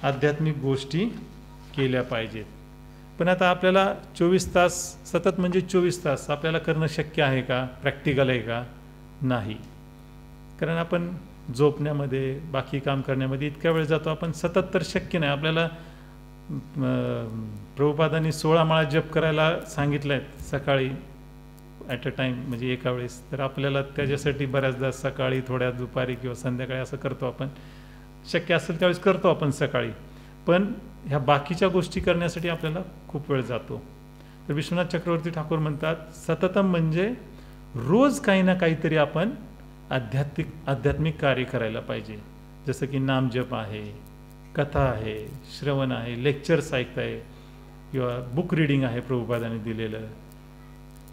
आध्यात्मिक गोष्टी केल्या पाहिजेत. पण आता आपल्याला 24 तास सतत म्हणजे 24 तास आपल्याला करणं शक्य आहे का? प्रॅक्टिकल आहे का? नाही. कारण आपण झोपण्यामध्ये बाकी काम करण्यामध्ये इतका वेळ जातो, आपण सतत तर शक्य नाही. आपल्याला प्रभुपादांनी 16 माळा जप करायला सांगितलं आहेत सकाळी ॲट अ टाईम, म्हणजे एका वेळेस. तर आपल्याला त्याच्यासाठी बऱ्याचदा सकाळी, थोड्या दुपारी किंवा संध्याकाळी असं करतो आपण. शक्य असेल त्यावेळेस करतो आपण सकाळी, पण ह्या बाकीच्या गोष्टी करण्यासाठी आपल्याला खूप वेळ जातो. तर विश्वनाथ चक्रवर्ती ठाकूर म्हणतात, सततम म्हणजे रोज काही ना काहीतरी आपण आध्यात्मिक कार्य करायला पाहिजे. जसं की नामजप आहे, कथा आहे, श्रवण आहे, लेक्चर्स ऐकताय किंवा बुक रिडिंग आहे प्रभुपादांनी दिलेलं.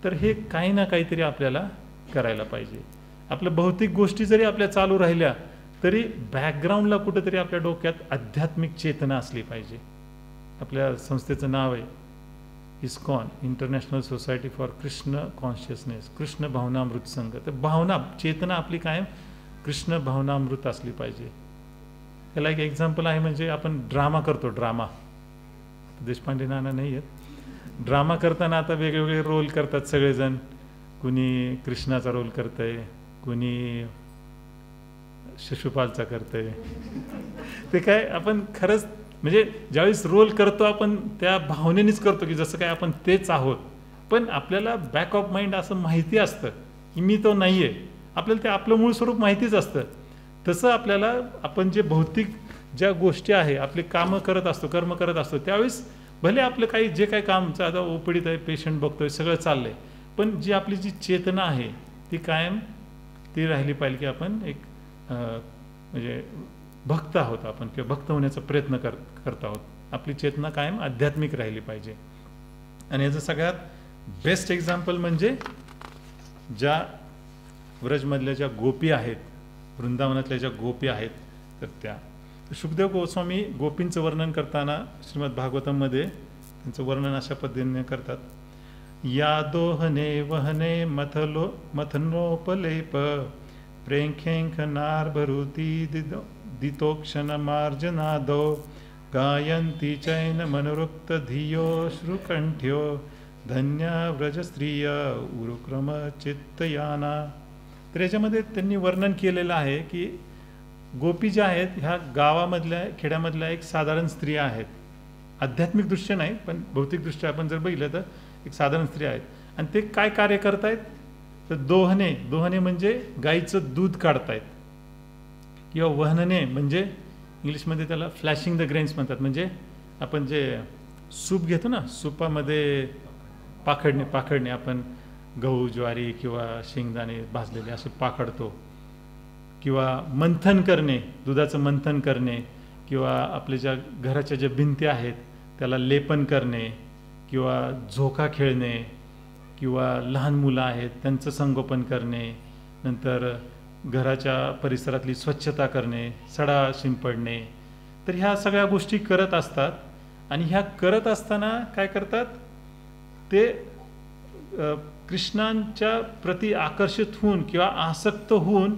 तर हे काही ना काहीतरी आपल्याला करायला पाहिजे. आपल्या भौतिक गोष्टी जरी आपल्या चालू राहिल्या तरी बॅकग्राऊंडला कुठेतरी आपल्या डोक्यात आध्यात्मिक चेतना असली पाहिजे. आपल्या संस्थेचं नाव आहे ISKCON, international society for Krishna consciousness, Krishna Bhavanamrita Sangh. तर भावना, चेतना आपली कायम कृष्ण भावनामृत असली पाहिजे. त्याला एक एक्झाम्पल आहे, म्हणजे आपण ड्रामा करतो. ड्रामा, देशपांडे नाना नाही आहेत. ड्रामा करताना आता वेगवेगळे रोल करतात सगळेजण. कुणी कृष्णाचा रोल करतंय, कुणी शिशुपालचा करतंय. ते काय आपण खरंच म्हणजे ज्यावेळेस रोल करतो आपण त्या भावनेनेच करतो की जसं काय आपण तेच आहोत. पण आपल्याला बॅक ऑफ माइंड असं माहिती असतं की मी तो नाही आहे. आपल्याला ते आपलं मूळ स्वरूप माहितीच असतं. तसं आपल्याला आपण जे भौतिक ज्या गोष्टी आहे, आपले कामं करत असतो, कर्म करत असतो, त्यावेळेस भले आपलं काही जे काही काम, आता ओपीडीत आहे, पेशंट बघतोय, सगळं चाललंय, पण जी आपली जी चेतना आहे ती कायम ती राहिली पाहिजे की आपण एक म्हणजे भक्त आहोत आपण, किंवा भक्त होण्याचा प्रयत्न करत आहोत. आपली चेतना कायम आध्यात्मिक राहिली पाहिजे. आणि याचं सगळ्यात बेस्ट एक्झाम्पल म्हणजे ज्या व्रजमधल्या ज्या गोपी आहेत, वृंदावनातल्या ज्या गोपी आहेत, तर त्या शुकदेव गोस्वामी गोपींचं वर्णन करताना श्रीमद भागवतममध्ये त्यांचं वर्णन अशा पद्धतीने करतात. या दोहने वहने मथनोपलेप प्रेंखेंख नारभरुती दितोक्षण मार्जनादो गायंती चैन मनोरुक्त धियो श्रुकंठ्यो धन्य व्रज स्त्रिय उरुक्रम चित्तयाना. तर याच्यामध्ये त्यांनी वर्णन केलेलं आहे की गोपी ज्या आहेत ह्या गावामधल्या, खेड्यामधल्या एक साधारण स्त्रिया आहेत. आध्यात्मिक दृष्ट्या नाही, पण भौतिकदृष्ट्या आपण जर बघितलं तर एक साधारण स्त्रिया आहेत. आणि ते काय कार्य करतायत तर दोहने म्हणजे गाईचं दूध काढतायत, किंवा वहनने म्हणजे इंग्लिशमध्ये त्याला फ्लॅशिंग द ग्रेन्स म्हणतात. म्हणजे आपण जे सूप घेतो ना, सुपामध्ये पाखडणे आपण गहू, ज्वारी किंवा शेंगदाणे भाजलेले असे पाखडतो. किंवा मंथन करणे, दुधाचं मंथन करणे, किंवा आपल्या ज्या घराच्या ज्या भिंती आहेत त्याला लेपन करणे, किंवा झोका खेळणे, किंवा लहान मुलं आहेत त्यांचं संगोपन करणे, नंतर घराच्या परिसरातली स्वच्छता करणे, सडा शिंपडणे. तर ह्या सगळ्या गोष्टी करत असतात. आणि ह्या करत असताना काय करतात ते कृष्णांच्या प्रती आकर्षित होऊन किंवा आसक्त होऊन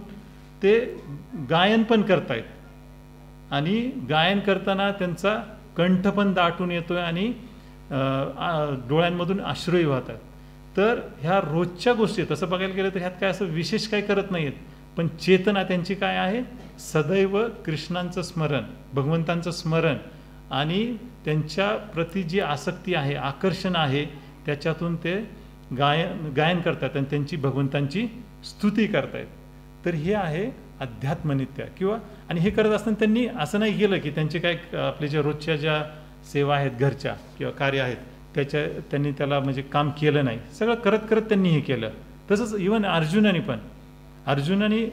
ते गायन पण करतायत. आणि गायन करताना त्यांचा कंठ पण दाटून येतोय आणि डोळ्यांमधून अश्रूही वाहतात. तर ह्या रोजच्या गोष्टी, तसं बघायला गेलं तर ह्यात काय असं विशेष काही करत नाहीत, पण चेतना त्यांची काय आहे, सदैव कृष्णांचं स्मरण, भगवंतांचं स्मरण आणि त्यांच्या प्रती जी आसक्ती आहे, आकर्षण आहे, त्याच्यातून ते गायन करतात आणि त्यांची भगवंतांची स्तुती करतायत. तर हे आहे अध्यात्मनित्य. किंवा आणि हे करत असताना त्यांनी असं नाही केलं की त्यांचे काय आपले ज्या रोजच्या ज्या सेवा आहेत घरच्या किंवा कार्य आहेत त्यांनी त्याला म्हणजे काम केलं नाही, सगळं करत करत त्यांनी हे केलं. तसंच इवन अर्जुनाने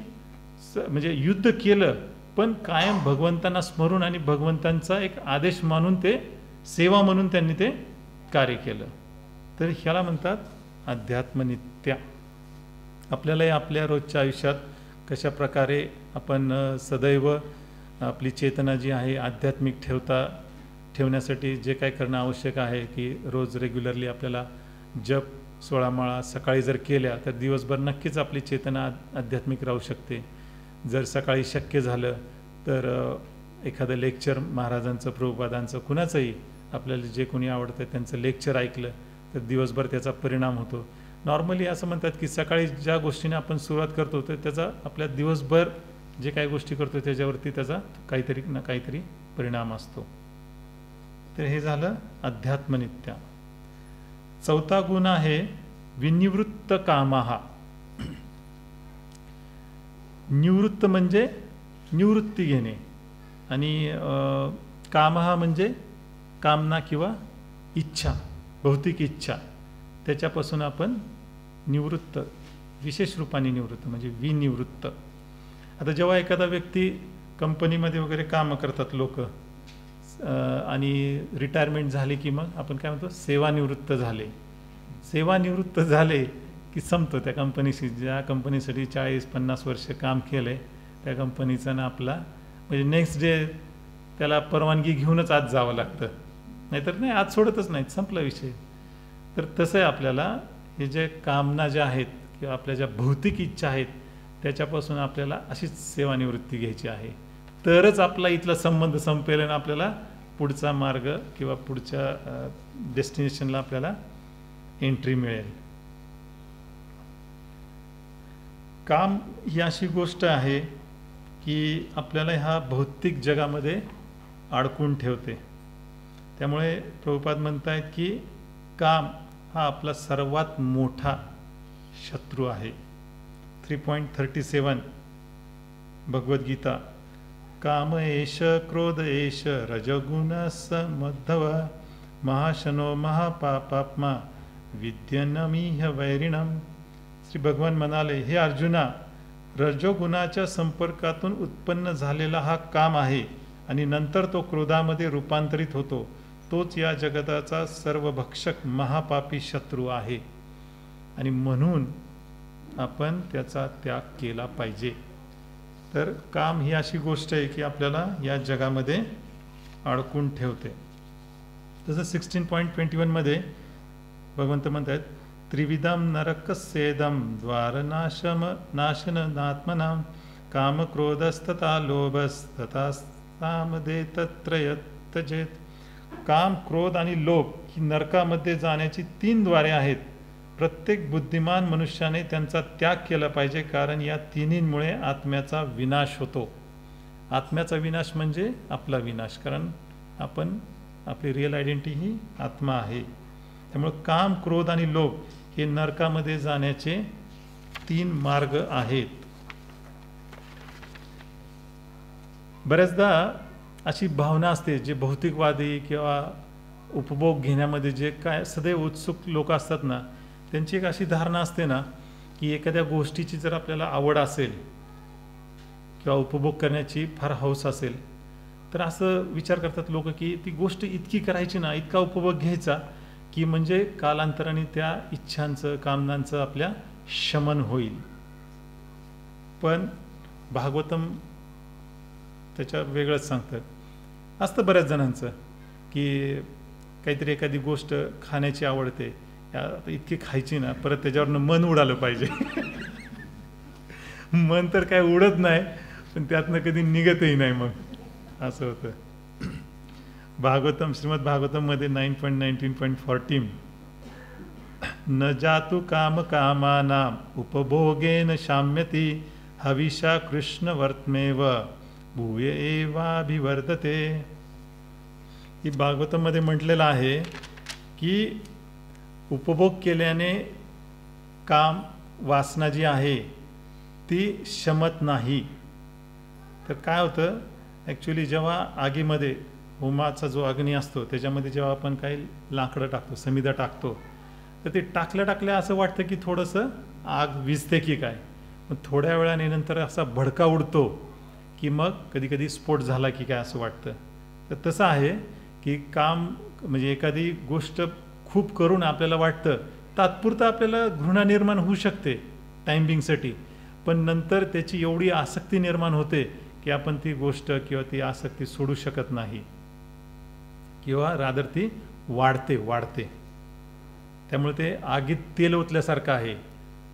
म्हणजे युद्ध केलं, पण कायम भगवंतांना स्मरून आणि भगवंतांचा एक आदेश मानून ते सेवा म्हणून त्यांनी ते कार्य केलं. तर ह्याला म्हणतात अध्यात्मनित्या. आपल्यालाही आपल्या रोजच्या आयुष्यात कशा प्रकारे आपण सदैव आपली चेतना जी आहे आध्यात्मिक ठेवण्यासाठी जे काय करणं आवश्यक आहे, की रोज रेग्युलरली आपल्याला जप 16 माळा सकाळी जर केल्या तर दिवसभर नक्कीच आपली चेतना आध्यात्मिक राहू शकते. जर सकाळी शक्य झालं तर एखादं लेक्चर महाराजांचं, प्रभुपादांचं, कुणाचंही आपल्याला जे कोणी आवडतं त्यांचं लेक्चर ऐकलं तर दिवसभर त्याचा परिणाम होतो. नॉर्मली असं म्हणतात की सकाळी ज्या गोष्टीने आपण सुरुवात करतो तर त्याचा आपल्या दिवसभर जे काही गोष्टी करतो त्याच्यावरती त्याचा काहीतरी ना काहीतरी परिणाम असतो. तर हे झालं अध्यात्मनित्या. चौथा गुण आहे विनिवृत्त कामहा. निवृत्त म्हणजे निवृत्ती घेणे आणि कामहा म्हणजे कामना किंवा इच्छा, भौतिक इच्छा, त्याच्यापासून आपण निवृत्त, विशेष रूपाने निवृत्त म्हणजे विनिवृत्त. आता जेव्हा एखादा व्यक्ती कंपनीमध्ये वगैरे कामं करतात लोक आणि रिटायरमेंट झाली की मग आपण काय म्हणतो सेवानिवृत्त झाले. सेवानिवृत्त झाले की संपतो त्या कंपनीशी. ज्या कंपनीसाठी 40-50 वर्ष काम केलंय त्या कंपनीचा ना आपला म्हणजे नेक्स्ट डे त्याला परवानगी घेऊनच आज जावं लागतं, नाहीतर नाही आज सोडतच नाहीत, संपला विषय. तर तसं आहे आपल्याला हे जे कामना ज्या आहेत किंवा आपल्या ज्या भौतिक इच्छा आहेत त्याच्यापासून आपल्याला अशीच सेवानिवृत्ती घ्यायची आहे, तरच आपला इथला संबंध संपेल आणि आपल्याला पुढचा मार्ग किंवा पुढच्या डेस्टिनेशनला आपल्याला एंट्री मिळेल. काम ही अशी गोष्ट आहे की आपल्याला ह्या भौतिक जगामध्ये अडकून ठेवते. त्यामुळे प्रभुपाद म्हणतायत की काम हा आपला सर्वात मोठा शत्रू आहे. 3.37 भगवद्गीता. काम एष क्रोध एष रजगुण समद्धव महाशनो महापापात्मा विद्यनमीह वैरिणम. श्री भगवान म्हणाले, हे अर्जुना, रजोगुणाच्या संपर्कातून उत्पन्न झालेला हा काम आहे आणि नंतर तो क्रोधामध्ये रूपांतरित होतो. तोच या जगताचा सर्वभक्षक महापापी शत्रू आहे आणि म्हणून आपण त्याचा त्याग केला पाहिजे. तर काम ही अशी गोष्ट आहे की आपल्याला या जगामध्ये अडकून ठेवते. तसं 16.21 मध्ये भगवंत म्हणतात, त्रिविधम नरकस्येदम द्वारनाशम नाशनात्मनाम काम क्रोधस्तथा लोभस्तथा सामदे तत्रय तजेत. काम, क्रोध आणि लोभ ही नरकामध्ये जाण्याची 3 द्वारे आहेत. प्रत्येक बुद्धिमान मनुष्याने त्यांचा त्याग केला पाहिजे, कारण या तिन्हींमुळे आत्म्याचा विनाश होतो. आत्म्याचा विनाश म्हणजे आपला विनाश, कारण आपण आपली रिअल आयडेंटिटी ही आत्मा आहे. त्यामुळे काम, क्रोध आणि लोभ हे नरकामध्ये जाण्याचे 3 मार्ग आहेत. बऱ्याचदा अशी भावना असते, जे भौतिकवादी किंवा उपभोग घेण्यामध्ये जे काय सदैव उत्सुक लोक असतात ना, त्यांची एक अशी धारणा असते ना की एखाद्या गोष्टीची जर आपल्याला आवड असेल किंवा उपभोग करण्याची फार हौस असेल तर असं विचार करतात लोक की ती गोष्ट इतकी करायची ना, इतका उपभोग घ्यायचा की म्हणजे कालांतराने त्या इच्छांचं, कामनांचं आपल्या शमन होईल. पण भागवतम त्याच्या वेगळंच सांगतं. असतं बऱ्याच जणांचं की काहीतरी एखादी गोष्ट खाण्याची आवडते, इतकी खायची ना परत त्याच्यावरनं मन उडालं पाहिजे. मन तर काय उडत नाही, पण त्यातनं कधी निघतही नाही, मग असं होतं. भागवतम, श्रीमद भागवतम मध्ये 9.19.40 न जातु काम कामानाम उपभोगेन शाम्यती हविषा कृष्ण वर्तमेव भूय एवाभिवर्धते. ही भागवतम मध्ये म्हटलेलं आहे की उपभोग केल्याने काम, वासना जी आहे ती शमत नाही. तर काय होतं, ॲक्च्युली जेव्हा आगीमध्ये होमाचा जो अग्नी असतो त्याच्यामध्ये जेव्हा आपण काही लाकडं टाकतो, समिधा टाकतो, तर ते टाकल्या असं वाटतं की थोडंसं आग विझते की काय, पण थोड्या वेळाने नंतर असा भडका उडतो की मग कधी कधी स्फोट झाला की काय असं वाटतं. तर तसं आहे की काम म्हणजे एखादी गोष्ट खूप करून आपल्याला वाटतं, तात्पुरतं आपल्याला घृणा निर्माण होऊ शकते टायमिंगसाठी, पण नंतर त्याची एवढी आसक्ती निर्माण होते की आपण ती गोष्ट किंवा ती आसक्ती सोडू शकत नाही, किंवा रादर ती वाढते. त्यामुळे ते आगीत तेल ओतल्यासारखं आहे.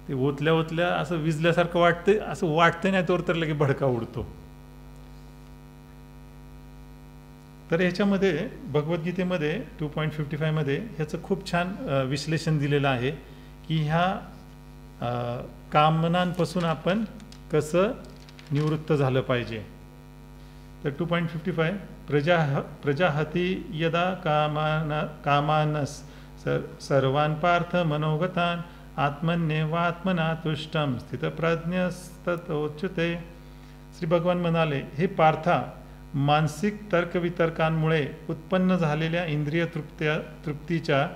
ते ओतल्या असं विजल्यासारखं वाटते, असं वाटते नाही तर लगे भडका उडतो. तर ह्याच्यामध्ये भगवद्गीतेमध्ये 2.55 मध्ये ह्याचं खूप छान विश्लेषण दिलेलं आहे की ह्या कामनांपासून आपण कसं निवृत्त झालं पाहिजे. तर 2.55 प्रजाहती यदा कामानस सर्वान पार्थ मनोगतान आत्मन्येवात्मना तुष्टम स्थितप्रज्ञस्ततोच्युते. श्री भगवान म्हणाले, हे पार्था, मानसिक तर्कवितर्कांमुळे उत्पन्न झालेल्या इंद्रिय तृप्तीच्या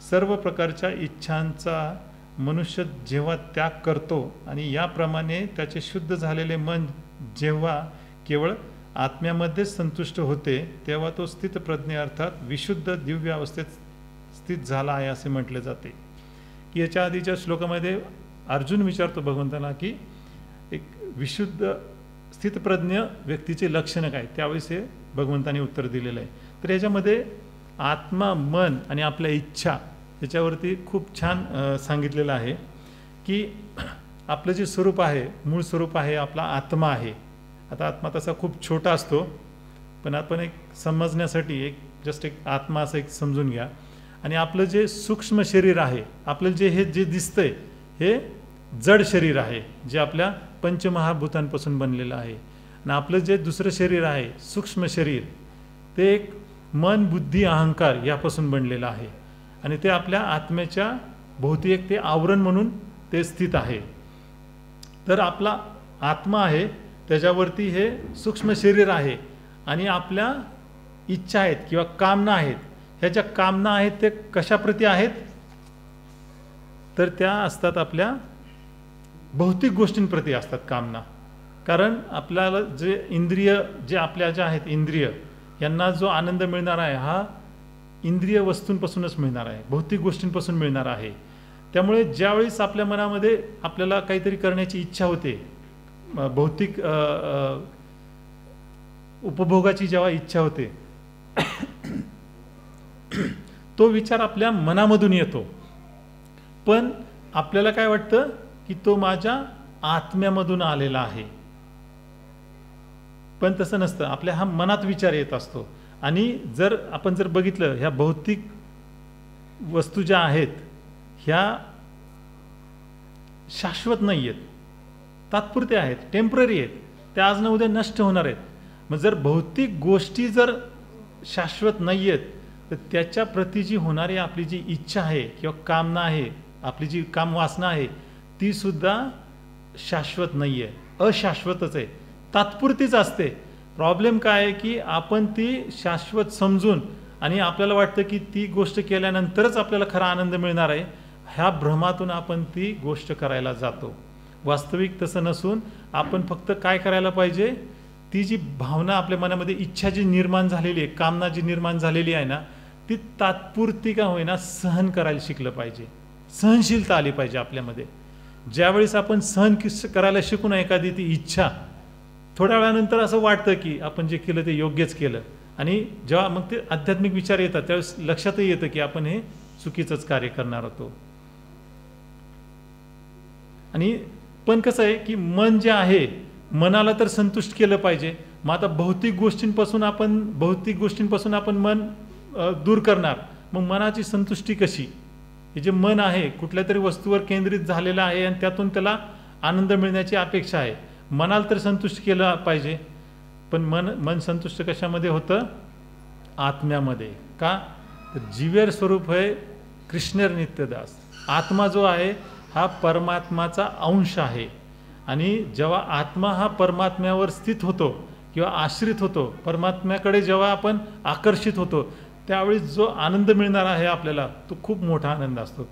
सर्व प्रकारच्या इच्छांचा मनुष्य जेव्हा त्याग करतो आणि याप्रमाणे त्याचे शुद्ध झालेले मन जेव्हा केवळ आत्म्यामध्येच संतुष्ट होते, तेव्हा तो स्थितप्रज्ञ अर्थात विशुद्ध दिव्य अवस्थेत स्थित झाला आहे असे म्हटले जाते. की याच्या आधीच्या श्लोकामध्ये अर्जुन विचारतो भगवंतांना की एक विशुद्ध स्थितप्रज्ञ व्यक्तीचे लक्षणं काय, त्यावेळेस हे भगवंतांनी उत्तर दिलेलं आहे. तर याच्यामध्ये आत्मा, मन आणि आपल्या इच्छा याच्यावरती खूप छान सांगितलेलं आहे की आपलं जे स्वरूप आहे, मूळ स्वरूप आहे, आपला आत्मा आहे. आता आत्मा तसा खूप छोटा असतो, पण आपण एक समजण्यासाठी एक आत्मा असं एक समजून घ्या. आणि आपलं जे सूक्ष्म शरीर आहे, आपलं जे दिसतंय हे जड शरीर आहे, जे आपल्या पंचमहाभूतांपासून बनलेलं आहे. आणि आपलं जे दुसरं शरीर आहे, सूक्ष्म शरीर, ते एक मन, बुद्धी, अहंकार यापासून बनलेलं आहे. आणि ते आपल्या आत्म्याच्या भोवती एक ते आवरण म्हणून ते स्थित आहे. तर आपला आत्मा आहे, त्याच्यावरती हे सूक्ष्म शरीर आहे, आणि आपल्या इच्छा आहेत किंवा कामना आहेत. ह्या ज्या कामना आहेत ते कशाप्रती आहेत, तर त्या असतात आपल्या भौतिक गोष्टींप्रती असतात कामना. कारण आपल्याला जे इंद्रिय, जे आपल्या ज्या आहेत इंद्रिय, यांना जो आनंद मिळणार आहे हा इंद्रिय वस्तूंपासूनच मिळणार आहे, भौतिक गोष्टींपासून मिळणार आहे. त्यामुळे ज्यावेळेस आपल्या मनामध्ये आपल्याला काहीतरी करण्याची इच्छा होते, भौतिक उपभोगाची जेव्हा इच्छा होते, तो विचार आपल्या मनामधून येतो. पण आपल्याला काय वाटतं की तो माझ्या आत्म्यामधून आलेला आहे. पण तसं नसतं, आपल्या हा मनात विचार येत असतो. आणि जर आपण बघितलं, ह्या भौतिक वस्तू ज्या आहेत ह्या शाश्वत नाही आहेत, तात्पुरत्या आहेत, टेम्पररी आहेत, त्या आज ना उद्या नष्ट होणार आहेत. मग जर भौतिक गोष्टी जर शाश्वत नाही आहेत, तर त्याच्या प्रती जी होणारी आपली जी इच्छा आहे किंवा कामना आहे, आपली जी कामवासना आहे, ती सुद्धा शाश्वत नाही आहे, अशाश्वतच आहे, तात्पुरतीच असते. प्रॉब्लेम काय आहे की आपण ती शाश्वत समजून आणि आपल्याला वाटतं की ती गोष्ट केल्यानंतरच आपल्याला खरा आनंद मिळणार आहे, ह्या भ्रमातून आपण ती गोष्ट करायला जातो. वास्तविक तसं नसून आपण फक्त काय करायला पाहिजे, ती जी भावना आपल्या मनामध्ये, इच्छा जी निर्माण झालेली आहे, कामना जी निर्माण झालेली आहे ना, ती तात्पुरती का होईना सहन करायला शिकलं पाहिजे. सहनशीलता आली पाहिजे आपल्यामध्ये. ज्यावेळेस आपण सहन करायला शिकू ना एखादी ती इच्छा, थोड्या वेळानंतर असं वाटतं की आपण जे केलं ते योग्यच केलं. आणि जेव्हा मग ते आध्यात्मिक विचार येतात त्यावेळेस लक्षातही येतं की आपण हे चुकीचंच कार्य करणार होतो. आणि पण कसं आहे की मन जे आहे, मनाला तर संतुष्ट केलं पाहिजे. मग आता भौतिक गोष्टींपासून आपण मन दूर करणार, मग मनाची संतुष्टी कशी? हे जे मन आहे कुठल्या तरी वस्तूवर केंद्रित झालेलं आहे आणि त्यातून त्याला आनंद मिळण्याची अपेक्षा आहे. मनाला तर संतुष्ट केलं पाहिजे, पण मन संतुष्ट कशामध्ये होतं? आत्म्यामध्ये. का? तर जीवेर स्वरूप आहे कृष्णेर नित्यदास. आत्मा जो आहे हा परमात्माचा अंश आहे. आणि जेव्हा आत्मा हा परमात्म्यावर स्थित होतो किंवा आश्रित होतो, परमात्म्याकडे जेव्हा आपण आकर्षित होतो, त्यावेळी जो आनंद मिळणारा आहे आपल्याला, तो खूप मोठा आनंद असतो.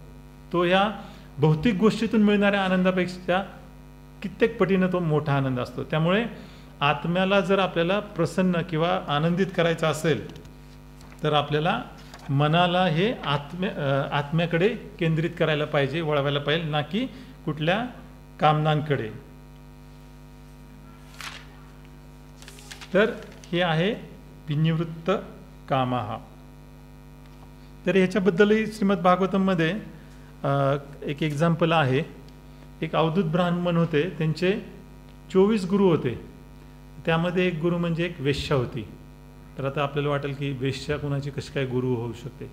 तो ह्या भौतिक गोष्टीतून मिळणाऱ्या आनंदापेक्षा कित्येक पटीनं तो मोठा आनंद असतो. त्यामुळे आत्म्याला जर आपल्याला प्रसन्न किंवा आनंदित करायचं असेल तर आपल्याला मनाला हे आत्म्याकडे केंद्रित करायला पाहिजे, वळवायला पाहिजे, ना की कुठल्या कामनांकडे. तर हे आहे विनिवृत्त कामः. तर ह्याच्याबद्दलही श्रीमद भागवतममध्ये एक एक्झाम्पल आहे. एक अवधूत ब्राह्मण होते, त्यांचे 24 गुरु होते. त्यामध्ये एक गुरु म्हणजे एक वेश्या होती. तर आता आपल्याला वाटेल की वेश्या कोणाची कशी काय गुरु होऊ शकते.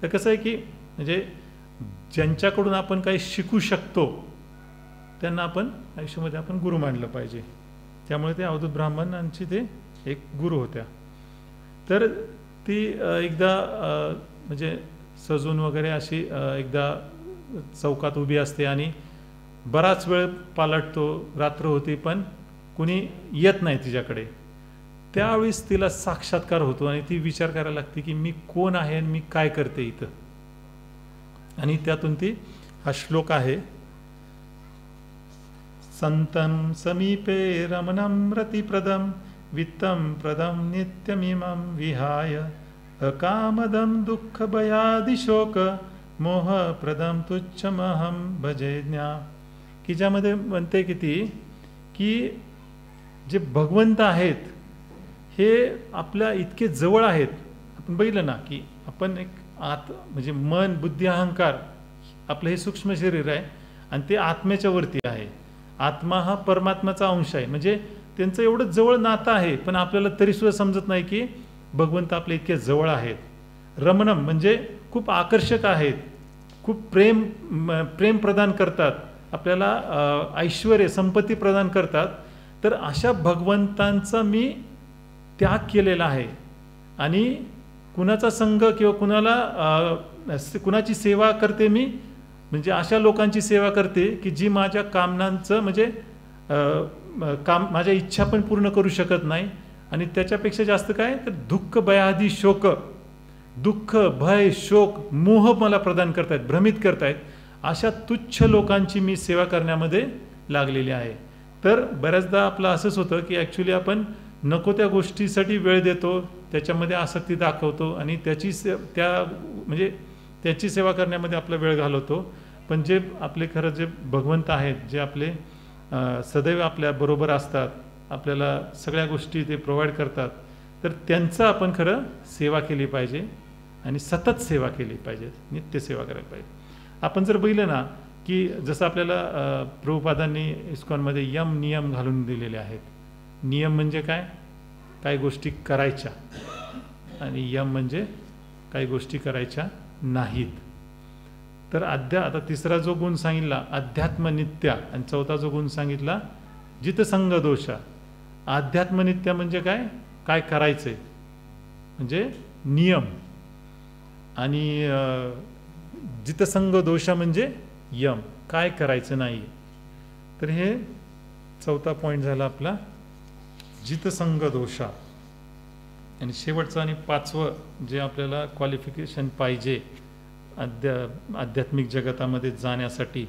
तर कसं आहे की म्हणजे ज्यांच्याकडून आपण काही शिकू शकतो त्यांना आपण आयुष्यामध्ये आपण गुरु मानलं पाहिजे. त्यामुळे ते अवधूत ब्राह्मणांची ते एक गुरु होत्या. तर ती एकदा म्हणजे सजून वगैरे अशी एकदा चौकात उभी असते आणि बराच वेळ पालटतो, रात्र होती पण कुणी येत नाही तिच्याकडे. त्यावेळेस तिला साक्षात्कार होतो आणि ती विचार करायला लागते की मी कोण आहे आणि मी काय करते इथं. आणि त्यातून ती हा श्लोक आहे, संतं समीपे रमणं रतिप्रदं वित्तं प्रदं नित्यमिमं विहाय अकामदं दुःखभयादिशोक मोहप्रदं तुच्छमहं भजे ज्ञा. की ज्यामध्ये म्हणते की ती की जे भगवंत आहेत हे आपल्या इतके जवळ आहेत. आपण बघितलं ना की आपण एक म्हणजे मन बुद्धी अहंकार आपलं हे सूक्ष्म शरीर आहे आणि ते आत्म्याच्या वरती आहे. आत्मा हा परमात्म्याचा अंश आहे. म्हणजे त्यांचं एवढं जवळ नातं आहे पण आपल्याला तरीसुद्धा समजत नाही की भगवंत आपल्या इतके जवळ आहेत. रमणम म्हणजे खूप आकर्षक आहेत, खूप प्रेम प्रदान करतात, आपल्याला ऐश्वर्य संपत्ती प्रदान करतात. तर अशा भगवंतांचा मी त्याग केलेला आहे आणि कुणाचा संघ किंवा कुणाची सेवा करते मी, म्हणजे अशा लोकांची सेवा करते की जी माझ्या कामनांचं म्हणजे माझ्या इच्छा पण पूर्ण करू शकत नाही. आणि त्याच्यापेक्षा जास्त काय तर दुःख भयादी शोक, दुःख भय शोक मोह मला प्रदान करतायत, भ्रमित करतायत. अशा तुच्छ लोकांची मी सेवा करण्यामध्ये लागलेली आहे. तर बऱ्याचदा आपलं असंच होतं की ॲक्च्युली आपण नको त्या गोष्टीसाठी वेळ देतो, त्याच्यामध्ये आसक्ती दाखवतो आणि त्याची सेवा करण्यामध्ये आपला वेळ घालवतो. पण जे आपले खरं जे भगवंत आहेत, जे आपले सदैव आपल्या बरोबर असतात, आपल्याला सगळ्या गोष्टी ते प्रोव्हाइड करतात, तर त्यांचं आपण खरं सेवा केली पाहिजे आणि सतत सेवा केली पाहिजे, नित्य सेवा करायला पाहिजे. आपण जर बघितलं ना की जसं आपल्याला प्रभुपादांनी इस्कॉनमध्ये यम नियम घालून दिलेले आहेत. नियम म्हणजे काय, काही गोष्टी करायच्या, आणि यम म्हणजे काही गोष्टी करायच्या नाहीत. तर आता तिसरा जो गुण सांगितला अध्यात्मनित्या, आणि चौथा जो गुण सांगितला जितसंग दोषा. अध्यात्मनित्या म्हणजे काय, काय करायचंय म्हणजे नियम, आणि जितसंग दोषा म्हणजे यम, काय करायचं नाही. तर हे चौथा पॉइंट झाला आपला जितसंग दोषा. आणि शेवटचं आणि पाचवं जे आपल्याला क्वालिफिकेशन पाहिजे आध्यात्मिक जगतामध्ये जाण्यासाठी,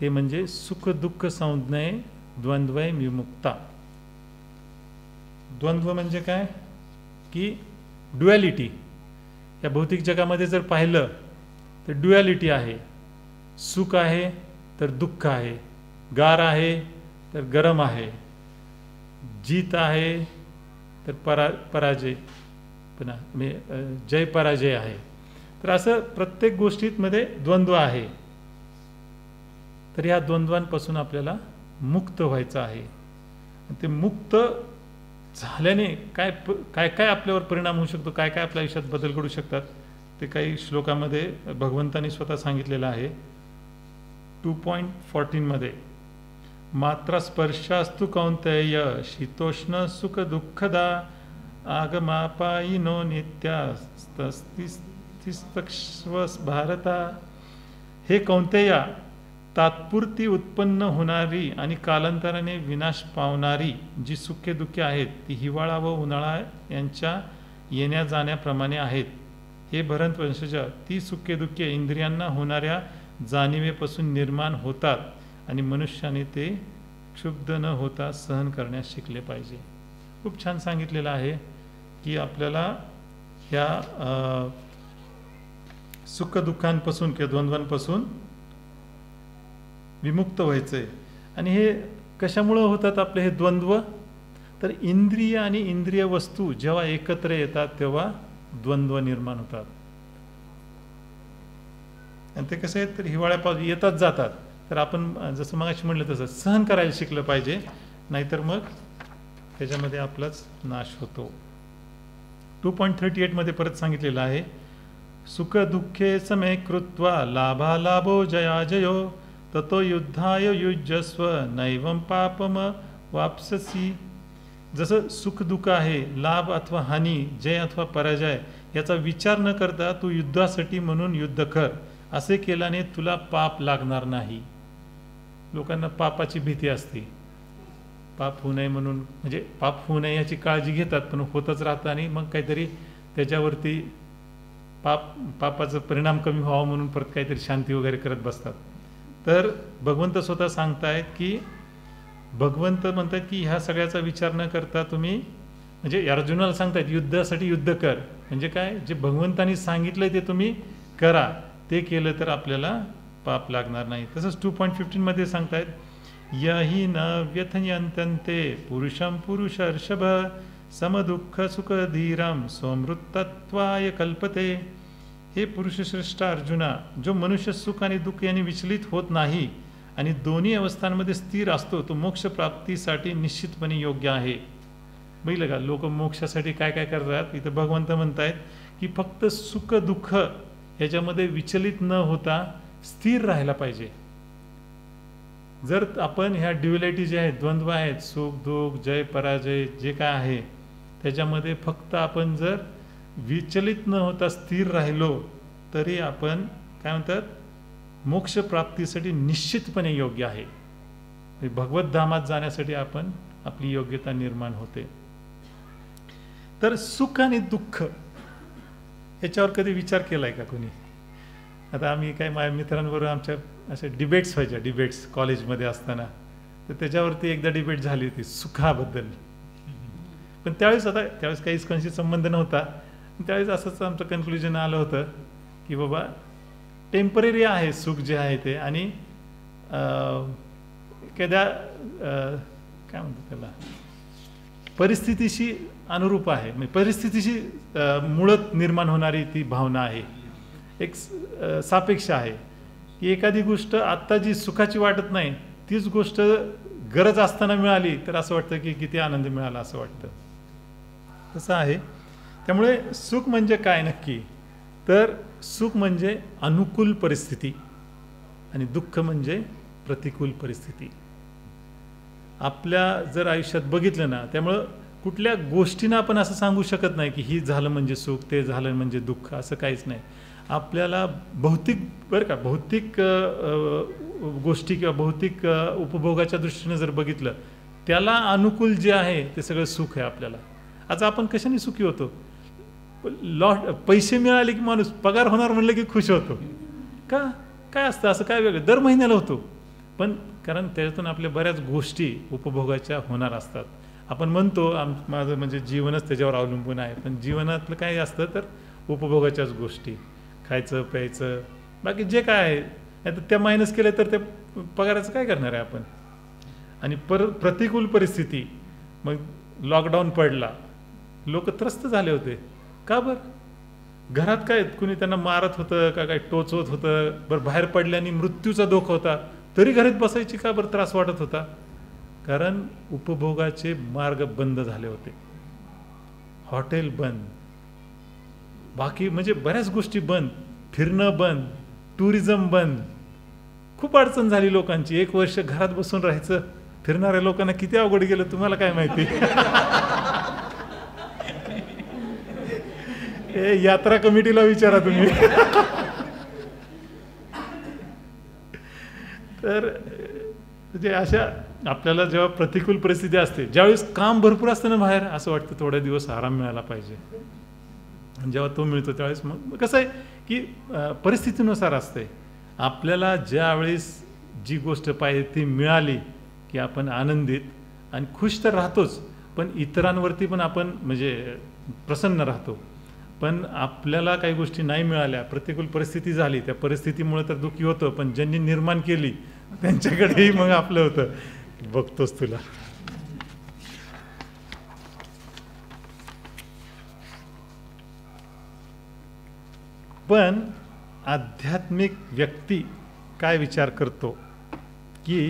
ते म्हणजे सुख दुःख संज्ञे द्वंद्वय विमुक्ता. द्वंद्व म्हणजे काय की ड्युॲलिटी. या भौतिक जगामध्ये जर पाहिलं तर ड्युॲलिटी आहे. सुख आहे तर दुःख आहे, गार आहे तर गरम आहे, जीत आहे तर पराजय जय पराजय आहे. तर असं प्रत्येक गोष्टीमध्ये द्वंद्व आहे. तर या द्वंद्वांपासून आपल्याला मुक्त व्हायचं आहे. ते मुक्त झाल्याने काय काय काय आपल्यावर परिणाम होऊ शकतो, काय काय आपल्या आयुष्यात बदल घडू शकतात, ते काही श्लोकामध्ये भगवंतांनी स्वतः सांगितलेलं आहे. 2.14 मध्ये मात्र स्पर्शास्तु कौंतेय शीतोष्ण सुख दुःखदा आगमापायिनो नित्यास्तिस्तक्ष्व भारता. हे कौंतेया, तात्पुरती उत्पन्न होणारी आणि कालांतराने विनाश पावणारी जी सुखे दुःखे आहेत ती हिवाळा व उन्हाळा यांच्या येण्या जाण्याप्रमाणे आहेत. हे भरत वंशजा, ती सुखे दुःखे इंद्रियांना होणाऱ्या जाणीवेपासून निर्माण होतात आणि मनुष्याने ते क्षुब्ध न होता सहन करण्यास शिकले पाहिजे. खूप छान सांगितलेलं आहे की आपल्याला ह्या सुख दुःखांपासून किंवा द्वंद्वांपासून विमुक्त व्हायचंय. आणि हे कशामुळं होतात आपले हे द्वंद्व? तर इंद्रिय आणि इंद्रिय वस्तू जेव्हा एकत्र येतात तेव्हा द्वंद्व निर्माण होतात. आणि ते कसं आहे तर हिवाळ्यापासून येतात जातात. तर आपण जसं मगाशी म्हटलं तसं सहन करायला शिकलं पाहिजे, नाहीतर मग त्याच्यामध्ये आपलाच नाश होतो. 2.38 मध्ये परत सांगितलेलं आहे, सुख दुःखे समे कृत्वा लाभालाभो जयाजयो ततो युद्धाय युज्यस्व नैवं पापम वापससी. जसं सुख दुःख आहे, लाभ अथवा हानी, जय अथवा पराजय याचा विचार न करता तू युद्धासाठी म्हणून युद्ध कर. असे केल्याने तुला पाप लागणार नाही. लोकांना पापाची भीती असते, पाप होऊ नये म्हणून, म्हणजे पाप होऊ नये याची काळजी घेतात, पण होतच राहतं आणि मग काहीतरी त्याच्यावरती पापाचा परिणाम कमी व्हावा म्हणून परत काहीतरी शांती वगैरे करत बसतात. तर भगवंत स्वतः सांगतायत की भगवंत म्हणतात की ह्या सगळ्याचा विचार न करता तुम्ही, म्हणजे अर्जुनाला सांगतायत युद्धासाठी युद्ध कर. म्हणजे काय, जे भगवंतांनी सांगितलंय ते तुम्ही करा. ते केलं तर आपल्याला पाप लागणार नाही. तसंच 2.15 मध्ये सांगतायत, यही न व्यथयंतन्ते पुरुषम पुरुषर्षभ समदुःख सुख धीरम सोमृतत्वाय कल्पते. हे पुरुषश्रेष्ठ अर्जुना, जो मनुष्य सुख आणि दुःख यांनी विचलित होत नाही आणि दोन्ही अवस्थांमध्ये स्थिर असतो तो मोक्ष प्राप्तीसाठी निश्चितपणे योग्य आहे. बघितलं का, लोक मोक्षासाठी काय काय करतात. इथं भगवंत म्हणतायत की फक्त सुख दुःख ह्याच्यामध्ये विचलित न होता स्थिर राहायला पाहिजे. जर आपण ह्या ड्युअलिटी जे आहेत, द्वंद्व आहेत, सुख दुःख जय पराजय जे काय आहे, त्याच्यामध्ये फक्त आपण जर विचलित न होता स्थिर राहिलो तरी आपण काय म्हणतात मोक्ष प्राप्तीसाठी निश्चितपणे योग्य आहे. भगवत धामात जाण्यासाठी आपण आपली योग्यता निर्माण होते. तर सुख आणि दुःख याच्यावर कधी विचार केलाय का कोणी? आता आम्ही काय माझ्या मित्रांबरोबर आमच्या अशा डिबेट्स व्हायच्या, डिबेट्स कॉलेजमध्ये असताना, तर त्याच्यावरती एकदा डिबेट झाली होती सुखाबद्दल. पण त्यावेळेस काही इसकांशी संबंध नव्हता. त्यावेळेस असंच आमचं कन्क्लुजन आलं होतं की बाबा टेम्पररी आहे सुख जे आहे ते, आणि एखाद्या काय म्हणतात त्याला परिस्थितीशी अनुरूप आहे, म्हणजे परिस्थितीशी मुळात निर्माण होणारी ती भावना आहे. एक सापेक्ष आहे की एखादी गोष्ट आत्ता जी सुखाची वाटत नाही तीच गोष्ट गरज असताना मिळाली तर असं वाटतं की किती आनंद मिळाला असं वाटतं. तसं आहे. त्यामुळे सुख म्हणजे काय नक्की, तर सुख म्हणजे अनुकूल परिस्थिती आणि दुःख म्हणजे प्रतिकूल परिस्थिती. आपल्या जर आयुष्यात बघितलं ना, त्यामुळं कुठल्या गोष्टींना आपण असं सांगू शकत नाही की ही झालं म्हणजे सुख, ते झालं म्हणजे दुःख, असं काहीच नाही. आपल्याला भौतिक भौतिक गोष्टी किंवा भौतिक उपभोगाच्या दृष्टीने जर बघितलं, त्याला अनुकूल जे आहे ते सगळं सुख आहे आपल्याला. आता आपण कशाने सुखी होतो? पैसे मिळाले की माणूस पगार होणार म्हणलं की खुश होतो का? काय असतं असं काय वेगळं? दर महिन्याला होतो, पण कारण त्याच्यातून आपल्या बऱ्याच गोष्टी उपभोगाच्या होणार असतात. आपण म्हणतो माझं म्हणजे जीवनच त्याच्यावर अवलंबून आहे, पण जीवनातलं काय असतं तर उपभोगाच्याच गोष्टी, खायचं प्यायचं, बाकी जे काय आहे. नाही तर त्या मायनस केलं तर त्या पगाराचं काय करणार आहे आपण? आणि प्रतिकूल परिस्थिती, मग लॉकडाऊन पडला, लोक त्रस्त झाले होते. का बरं? घरात काय कुणी त्यांना मारत होतं का काय टोचवत होतं, बरं बाहेर पडल्याने मृत्यूचा धोका होता तरी घरात बसायची का बरं त्रास वाटत होता? कारण उपभोगाचे मार्ग बंद झाले होते. हॉटेल बंद, बाकी म्हणजे बऱ्याच गोष्टी बंद, फिरणं बंद, टुरिझम बंद. खूप अडचण झाली लोकांची. 1 वर्ष घरात बसून राहायचं फिरणाऱ्या लोकांना किती अवघड गेलं तुम्हाला काय माहिती. यात्रा कमिटीला विचारा तुम्ही. तर म्हणजे अशा आपल्याला जेव्हा प्रतिकूल परिस्थिती असते, ज्यावेळेस काम भरपूर असतं ना बाहेर, असं वाटतं थोड्या दिवस आराम मिळाला पाहिजे. जेव्हा तो मिळतो त्यावेळेस मग कसं आहे की परिस्थितीनुसार असते. आपल्याला ज्यावेळेस जी गोष्ट पाहिजे ती मिळाली की आपण आनंदित आणि खुश तर राहतोच, पण इतरांवरती पण आपण म्हणजे प्रसन्न राहतो. पण आपल्याला काही गोष्टी नाही मिळाल्या, प्रतिकूल परिस्थिती झाली, त्या परिस्थितीमुळे तर दुःखी होतं, पण ज्यांनी निर्माण केली त्यांच्याकडेही मग आपलं होतं, बघतोच तुला. पण आध्यात्मिक व्यक्ती काय विचार करतो की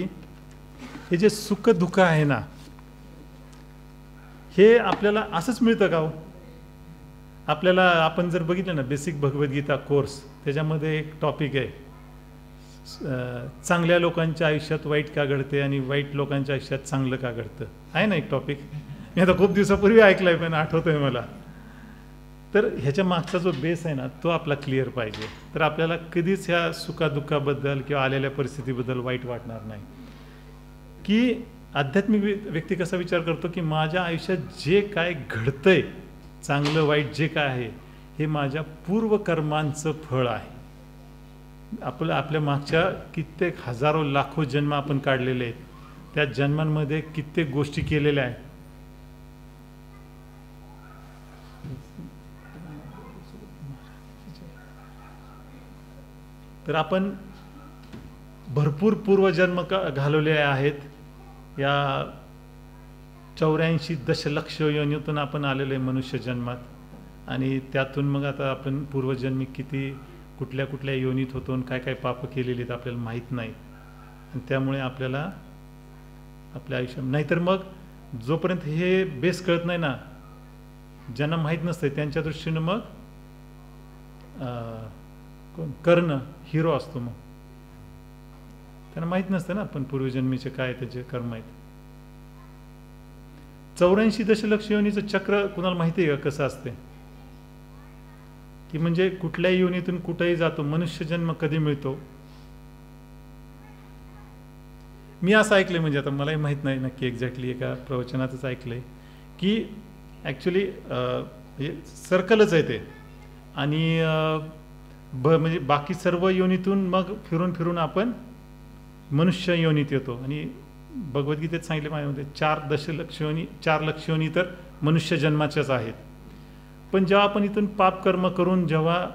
हे जे सुख दुःख आहे ना, हे आपल्याला असंच मिळतं का हो? आपल्याला आपण जर बघितलं ना बेसिक भगवद्गीता कोर्स, त्याच्यामध्ये एक टॉपिक आहे, चांगल्या लोकांच्या आयुष्यात वाईट का घडते आणि वाईट लोकांच्या आयुष्यात चांगलं का घडतं, आहे ना एक टॉपिक. मी आता खूप दिवसापूर्वी ऐकलंय पण आठवतोय मला. तर ह्याच्या मागचा जो बेस आहे ना तो आपला क्लिअर पाहिजे, तर आपल्याला कधीच ह्या सुखादुःखाबद्दल किंवा आलेल्या परिस्थितीबद्दल वाईट वाटणार नाही. की आध्यात्मिक व्यक्ती कसा विचार करतो की माझ्या आयुष्यात जे काय घडतंय, चांगलं वाईट जे काय आहे, हे माझ्या पूर्वकर्मांचं फळ आहे. आपल्या मागच्या कित्येक हजारो लाखो जन्म आपण काढलेले आहेत, त्या जन्मांमध्ये कित्येक गोष्टी केलेल्या आहेत. तर आपण भरपूर पूर्वजन्म घालवलेले आहेत. या 84 दशलक्ष योनीतून आपण आलेलो आहे मनुष्य जन्मात, आणि त्यातून मग आता आपण पूर्वजन्मी किती कुठल्या कुठल्या योनीत होतो आणि काय काय पाप केलेली आहेत आपल्याला माहीत नाही. आणि त्यामुळे आपल्याला आपल्या आयुष्यात, नाहीतर मग जोपर्यंत हे बेस कळत नाही ना, ज्यांना माहीत नसते त्यांच्या दृष्टीनं मग कर्ण हिरो असतो, मग त्यांना माहीत नसतं ना आपण पूर्वजन्मीचे काय त्याचे कर्म आहेत. 84 दशलक्ष योनीचं चक्र कुणाला माहिती आहे का कसं असते? की म्हणजे कुठल्याही योनीतून कुठेही जातो, मनुष्य जन्म कधी मिळतो? मी असं ऐकलंय, म्हणजे आता मलाही माहित नाही नक्की एक्झॅक्टली, एका प्रवचनातच ऐकलंय की ॲक्च्युली सर्कलच आहे ते, आणि म्हणजे बाकी सर्व योनीतून मग फिरून फिरून आपण मनुष्य योनीत येतो. आणि भगवद्गीतेत सांगितले माझ्यामध्ये 4 लक्ष योनी तर मनुष्य जन्माच्याच आहेत. पण जेव्हा आपण इथून पाप कर्म करून जेव्हा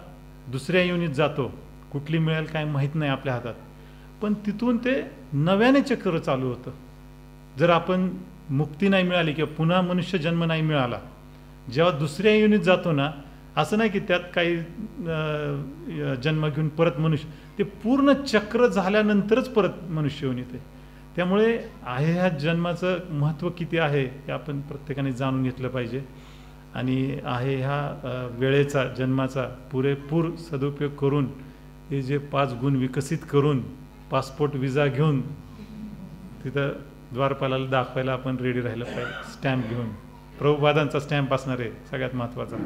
दुसऱ्या योनीत जातो, कुठली मिळेल काय माहीत नाही आपल्या हातात, पण तिथून ते नव्याने चक्र चालू होतं. जर आपण मुक्ती नाही मिळाली किंवा पुन्हा मनुष्य जन्म नाही मिळाला, जेव्हा दुसऱ्या योनीत जातो ना, असं नाही की त्यात काही जन्म घेऊन परत मनुष्य, ते पूर्ण चक्र झाल्यानंतरच परत मनुष्य योनीत आहे. त्यामुळे आहे ह्या जन्माचं महत्त्व किती आहे हे आपण प्रत्येकाने जाणून घेतलं पाहिजे. आणि आहे ह्या वेळेचा, जन्माचा पुरेपूर सदुपयोग करून हे जे 5 गुण विकसित करून पासपोर्ट विजा घेऊन तिथं द्वारपालाला दाखवायला आपण रेडी राहिलं पाहिजे, स्टॅम्प घेऊन. प्रभुपादांचा स्टॅम्प असणार आहे सगळ्यात महत्त्वाचा.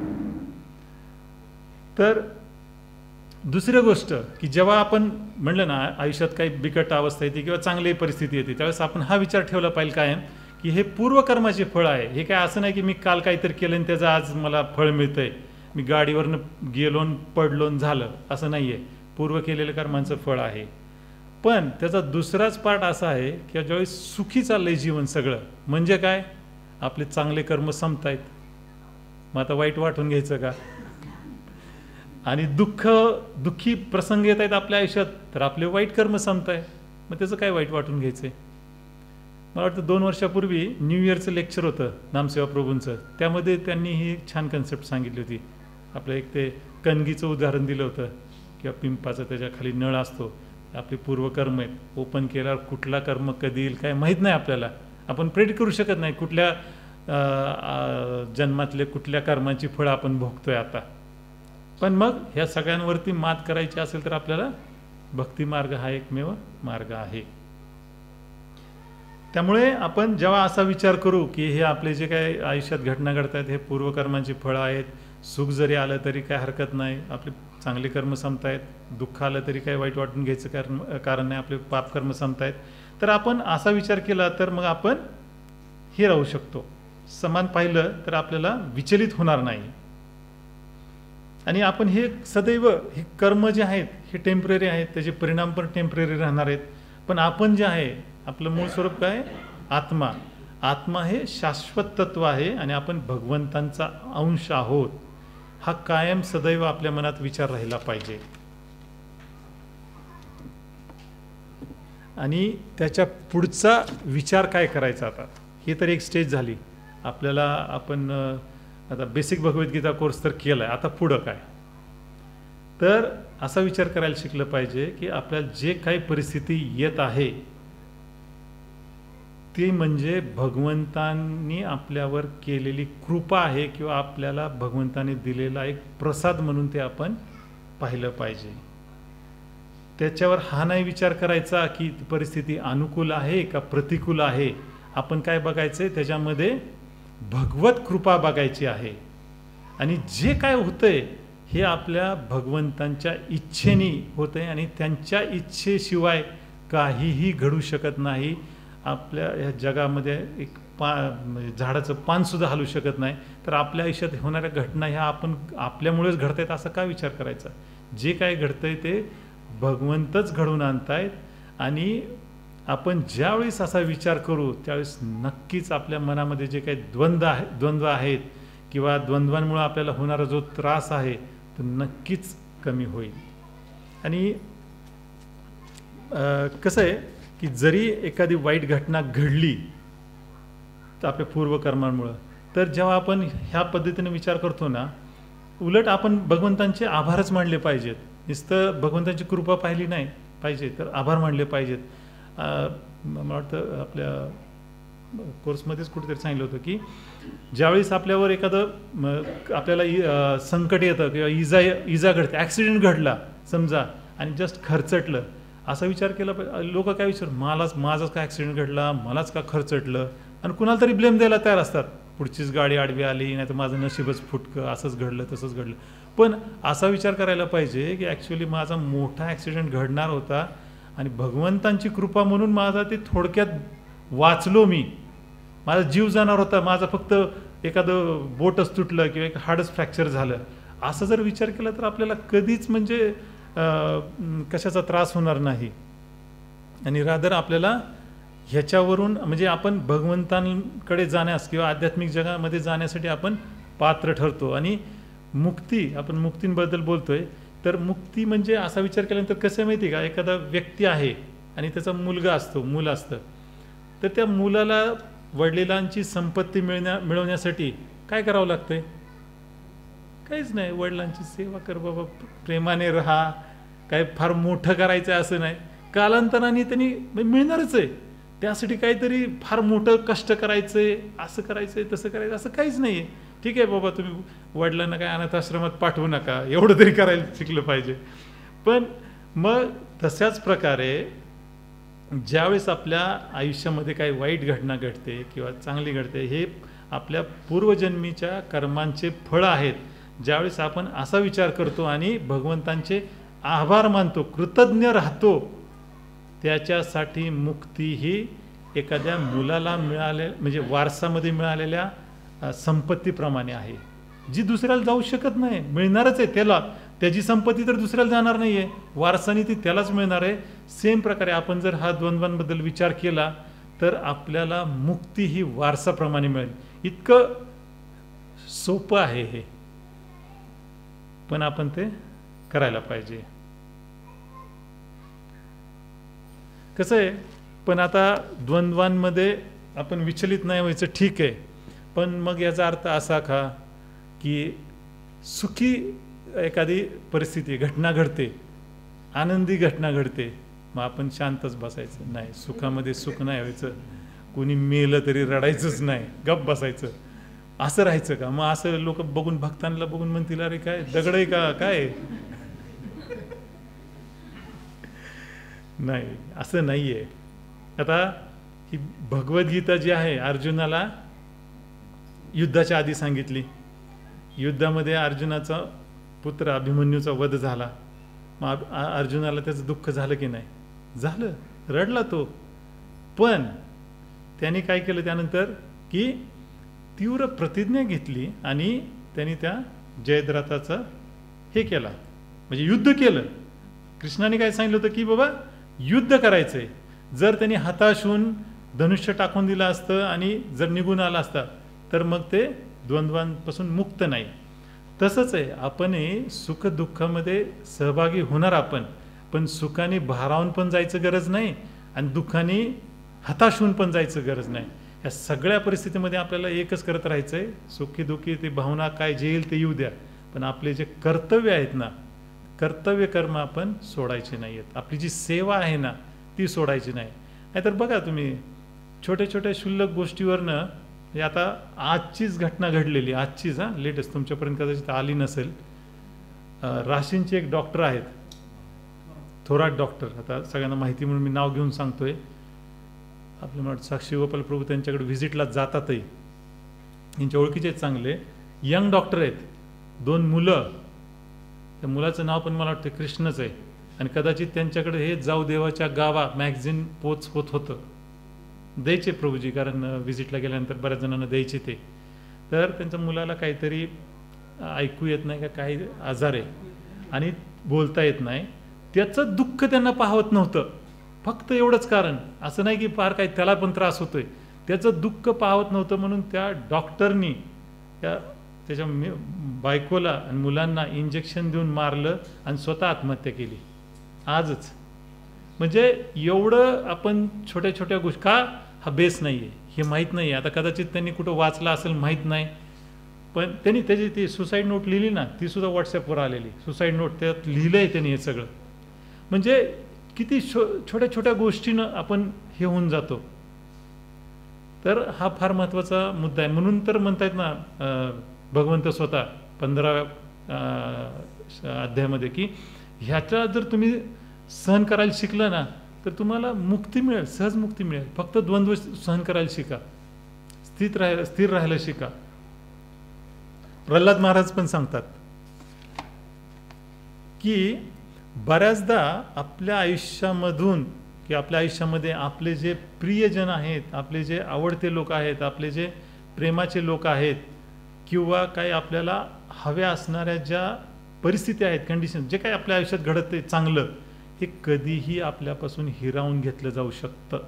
तर दुसरी गोष्ट की जेव्हा आपण म्हणलं ना आयुष्यात काही बिकट अवस्था येते किंवा चांगली परिस्थिती येते, त्यावेळेस आपण हा विचार ठेवला पाहिजे कायम की हे पूर्वकर्माचे फळ आहे. हे काय असं नाही की मी काल काहीतरी केलं आणि त्याचं आज मला फळ मिळतंय, मी गाडीवरनं गेलो पडलो झालं, असं नाही आहे. पूर्व केलेल्या कर्मांचं फळ आहे. पण त्याचा दुसराच पार्ट असा आहे की ज्यावेळेस सुखी चाललंय जीवन सगळं, म्हणजे काय, आपले चांगले कर्म संपतायत, मग आता वाईट वाटून घ्यायचं का? आणि दुःखी प्रसंग येत आहेत आपल्या आयुष्यात, तर आपले वाईट कर्म संपताय, मग त्याचं काय वाईट वाटून घ्यायचंय? मला वाटतं 2 वर्षापूर्वी न्यू इयरचं लेक्चर होतं नामसेवा प्रभूंचं, त्यामध्ये त्यांनी ही छान कन्सेप्ट सांगितली होती. आपलं एक ते कणगीचं उदाहरण दिलं होतं किंवा पिंपाचं, त्याच्या खाली नळ असतो, आपले पूर्वकर्म आहेत, ओपन केल्यावर कुठला कर्म कधी येईल काय माहीत नाही आपल्याला, आपण प्रेडिक्ट करू शकत नाही कुठल्या जन्मातले कुठल्या कर्मांची फळं आपण भोगतोय आता. पण मग ह्या सगळ्यांवरती मात करायची असेल तर आपल्याला भक्ती मार्ग हा एकमेव मार्ग आहे. त्यामुळे आपण जेव्हा असा विचार करू की हे आपले जे काही आयुष्यात घटना घडतात हे पूर्वकर्मांची फळं आहेत, सुख जरी आलं तरी काय हरकत नाही, आपले चांगले कर्म संपतायत, दुःख आलं तरी काय वाईट वाटून घ्यायचं कारण नाही, आपले पापकर्म संपतायत. तर आपण असा विचार केला तर मग आपण हे राहू शकतो, समान पाहिलं तर आपल्याला विचलित होणार नाही. आणि आपण हे सदैव हे कर्म जे आहेत हे टेम्पररी आहेत, त्याचे परिणाम पण टेम्पररी राहणार आहेत. पण आपण जे आहे आपलं मूळ स्वरूप काय, आत्मा. आत्मा हे शाश्वत तत्व आहे आणि आपण भगवंतांचा अंश आहोत, हा कायम सदैव आपल्या मनात विचार राहिला पाहिजे. आणि त्याच्या पुढचा विचार काय करायचा, आता ही तर एक स्टेज झाली आपल्याला. आपण आता बेसिक भगवद्गीता कोर्स तर केला आहे, आता पुढं काय. तर असा विचार करायला शिकलं पाहिजे की आपल्याला जे काही परिस्थिती येत आहे ती म्हणजे भगवंतांनी आपल्यावर केलेली कृपा आहे किंवा आपल्याला भगवंताने दिलेला एक प्रसाद म्हणून ते आपण पाहिलं पाहिजे. त्याच्यावर हा नाही विचार करायचा की परिस्थिती अनुकूल आहे का प्रतिकूल आहे. आपण काय बघायचंय, त्याच्यामध्ये भगवत कृपा बघायची आहे. आणि जे काय होतंय हे आपल्या भगवंतांच्या इच्छेने होतंय आणि त्यांच्या इच्छेशिवाय काहीही घडू शकत नाही. आपल्या ह्या जगामध्ये एक झाडाचं पानसुद्धा हलू शकत नाही. तर आपल्या आयुष्यात होणाऱ्या घटना ह्या आपण आपल्यामुळेच घडतायत असा का विचार करायचा. जे काय घडतंय ते भगवंतच घडवून आणतायत. आणि आपण ज्यावेळेस असा विचार करू त्यावेळेस नक्कीच आपल्या मनामध्ये जे काही द्वंद्व आहेत किंवा द्वंद्वांमुळे आपल्याला होणारा जो त्रास आहे तो नक्कीच कमी होईल. आणि कसं आहे की जरी एखादी वाईट घटना घडली तर आपल्या पूर्वकर्मांमुळं, तर जेव्हा आपण ह्या पद्धतीने विचार करतो ना, उलट आपण भगवंतांचे आभारच मानले पाहिजेत. नुसतं भगवंतांची कृपा पाहिली नाही पाहिजे, तर आभार मानले पाहिजेत. मला वाटतं आपल्या कोर्समध्येच कुठेतरी सांगितलं होतं की ज्यावेळेस आपल्यावर एखादं आपल्याला संकट येतं किंवा इजा घडते, ॲक्सिडेंट घडला समजा आणि जस्ट खरचटलं, असा विचार केला पाहिजे. लोक काय विचार, माझाच का ॲक्सिडेंट घडला, मलाच का खरचटलं, आणि कुणाला तरी ब्लेम द्यायला तयार असतात. पुढचीच गाडी आडवी आली, नाही तर माझं नशीबच फुटकं, असंच घडलं तसंच घडलं. पण असा विचार करायला पाहिजे की ॲक्च्युली माझा मोठा ॲक्सिडेंट घडणार होता आणि भगवंतांची कृपा म्हणून माझा ते थोडक्यात वाचलो मी. माझा जीव जाणार होता, माझा फक्त एखादं बोटच तुटलं किंवा एक हाडच फ्रॅक्चर झालं. असं जर विचार केला तर आपल्याला कधीच म्हणजे कशाचा त्रास होणार नाही. आणि रादर आपल्याला ह्याच्यावरून म्हणजे आपण भगवंतांकडे जाण्यास किंवा आध्यात्मिक जगामध्ये जाण्यासाठी आपण पात्र ठरतो. आणि मुक्ती, आपण मुक्तींबद्दल बोलतोय, तर मुक्ती म्हणजे असा विचार केल्यानंतर कसं माहिती आहे का, एखादा व्यक्ती आहे आणि त्याचा मुलगा असतो, मूल असतं, तर त्या मुलाला वडिलांची संपत्ती मिळवण्यासाठी काय करावं लागतंय, काहीच नाही. वडिलांची सेवा कर बाबा, प्रेमाने राहा, काय फार मोठं करायचं आहे असं नाही. कालांतराने त्यांनी मिळणारच आहे. त्यासाठी काहीतरी फार मोठं कष्ट करायचंय, असं करायचंय तसं करायचं असं काहीच नाही आहे. ठीक आहे बाबा, तुम्ही वडिलांना काय अनाथ आश्रमात पाठवू नका, एवढं तरी करायला शिकलं पाहिजे. पण मग तशाच प्रकारे ज्यावेळेस आपल्या आयुष्यामध्ये काही वाईट घटना घडते किंवा चांगली घडते, हे आपल्या पूर्वजन्मीच्या कर्मांचे फळं आहेत. ज्यावेळेस आपण असा विचार करतो आणि भगवंतांचे आभार मानतो, कृतज्ञ राहतो, त्याच्यासाठी मुक्ती ही एखाद्या मुलाला म्हणजे वारसामध्ये मिळालेल्या संपत्तीप्रमाणे आहे, जी दुसऱ्याला जाऊ शकत नाही. मिळणारच आहे त्याला, त्याची संपत्ती तर दुसऱ्याला जाणार नाही आहे, वारसाने ती त्यालाच मिळणार आहे. सेम प्रकारे आपण जर हा द्वंद्वांबद्दल विचार केला तर आपल्याला मुक्ती ही वारसाप्रमाणे मिळेल. इतकं सोपं आहे हे, पण आपण ते करायला पाहिजे. कसं आहे, पण आता द्वंद्वांमध्ये आपण विचलित नाही व्हायचं, ठीक आहे. पण मग याचा अर्थ असा का की सुखी एखादी परिस्थिती घटना घडते, आनंदी घटना घडते, मग आपण शांतच बसायचं नाही, सुखामध्ये सुख नाही व्हायचं, कोणी मेलं तरी रडायचंच नाही, गप्प बसायचं, असं राहायचं का? मग असं लोक बघून, भक्तांना बघून म्हणतील अरे काय दगड आहे का काय? नाही, असं नाहीये. आता ही भगवद्गीता जी आहे अर्जुनाला युद्धाच्या आधी सांगितली. युद्धामध्ये अर्जुनाचा पुत्र अभिमन्यूचा वध झाला, मग अर्जुनाला त्याचं दुःख झालं की नाही? झालं, रडला तो. पण त्यांनी काय केलं त्यानंतर की तीव्र प्रतिज्ञा घेतली आणि त्यांनी त्या जयद्रथाचा हे केला, म्हणजे युद्ध केलं. कृष्णाने काय सांगितलं होतं की बाबा युद्ध करायचंय. जर त्यांनी हताश होऊन धनुष्य टाकून दिलं असतं आणि जर निघून आला असता तर मग ते द्वंद्वांपासून मुक्त नाही. तसंच आहे, आपण सुख दुःखामध्ये सहभागी होणार आपण, पण सुखाने भारावून पण जायचं गरज नाही आणि दुःखाने हताश होऊन पण जायचं गरज नाही. या सगळ्या परिस्थितीमध्ये आपल्याला एकच करत राहायचंय, सुखी दुःखी ते भावना काय जे येईल ते येऊ द्या, पण आपले जे कर्तव्य आहेत ना, कर्तव्य कर्म आपण सोडायचे नाही आहेत. आपली जी सेवा आहे ना ती सोडायची नाही. नाहीतर बघा तुम्ही छोट्या छोट्या क्षुल्लक गोष्टीवरनं, हे आता आजचीच घटना घडलेली, आजचीच लेटेस्ट, तुमच्यापर्यंत कदाचित आली नसेल. राशींचे एक डॉक्टर आहेत, थोरात डॉक्टर, आता सगळ्यांना माहिती म्हणून मी नाव घेऊन सांगतोय. आपले मला साक्षी गोपाल प्रभू त्यांच्याकडे व्हिजिटला जातातही, यांच्या ओळखीचे चांगले यंग डॉक्टर आहेत, 2 मुलं. त्या मुलाचं नाव पण मला वाटतं कृष्णच आहे, आणि कदाचित त्यांच्याकडे हे जाऊ देवाच्या गावा मॅगझिन पोच होत होतं, द्यायचे प्रभूजी, कारण व्हिजिटला गेल्यानंतर बऱ्याच जणांना द्यायचे ते. तर त्यांच्या मुलाला काहीतरी ऐकू येत नाही का काही आजार आहे आणि बोलता येत नाही, त्याचं दुःख त्यांना पाहवत नव्हतं. फक्त एवढंच कारण, असं नाही की फार काही त्याला पण त्रास होतोय, त्याचं दुःख पाहवत नव्हतं. म्हणून त्या डॉक्टरनी त्याच्या बायकोला आणि मुलांना इंजेक्शन देऊन मारलं आणि स्वतः आत्महत्या केली आजच. म्हणजे एवढं आपण छोट्या छोट्या गोष्टी, का हा बेस नाही आहे हे माहीत नाही आहे. आता कदाचित त्यांनी कुठं वाचलं असेल माहीत नाही, पण त्यांनी त्याची ती सुसाईड नोट लिहिली ना, ती सुद्धा व्हॉट्सॲपवर आलेली सुसाईड नोट, त्यात लिहिलं आहे त्यांनी हे सगळं. म्हणजे किती छोट्या छोट्या गोष्टीनं आपण हे होऊन जातो. तर हा फार महत्त्वाचा मुद्दा आहे. म्हणून तर म्हणतायत ना भगवंत स्वतः 15व्या अध्यायामध्ये की ह्याच्या जर तुम्ही सहन करायला शिकलं ना तर तुम्हाला मुक्ती मिळेल, सहज मुक्ती मिळेल. फक्त द्वंद्व सहन करायला शिका, स्थिर राहायला शिका. प्रल्हाद महाराज पण सांगतात की बऱ्याचदा आपल्या आयुष्यामधून की आपल्या आयुष्यामध्ये आपले जे प्रियजन आहेत, आपले जे आवडते लोक आहेत, आपले जे प्रेमाचे लोक आहेत, किंवा काही आपल्याला हव्या असणाऱ्या ज्या परिस्थिती आहेत, कंडिशन, जे काही आपल्या आयुष्यात घडत आहे चांगलं, हे कधीही आपल्यापासून हिरावून घेतलं जाऊ शकतं.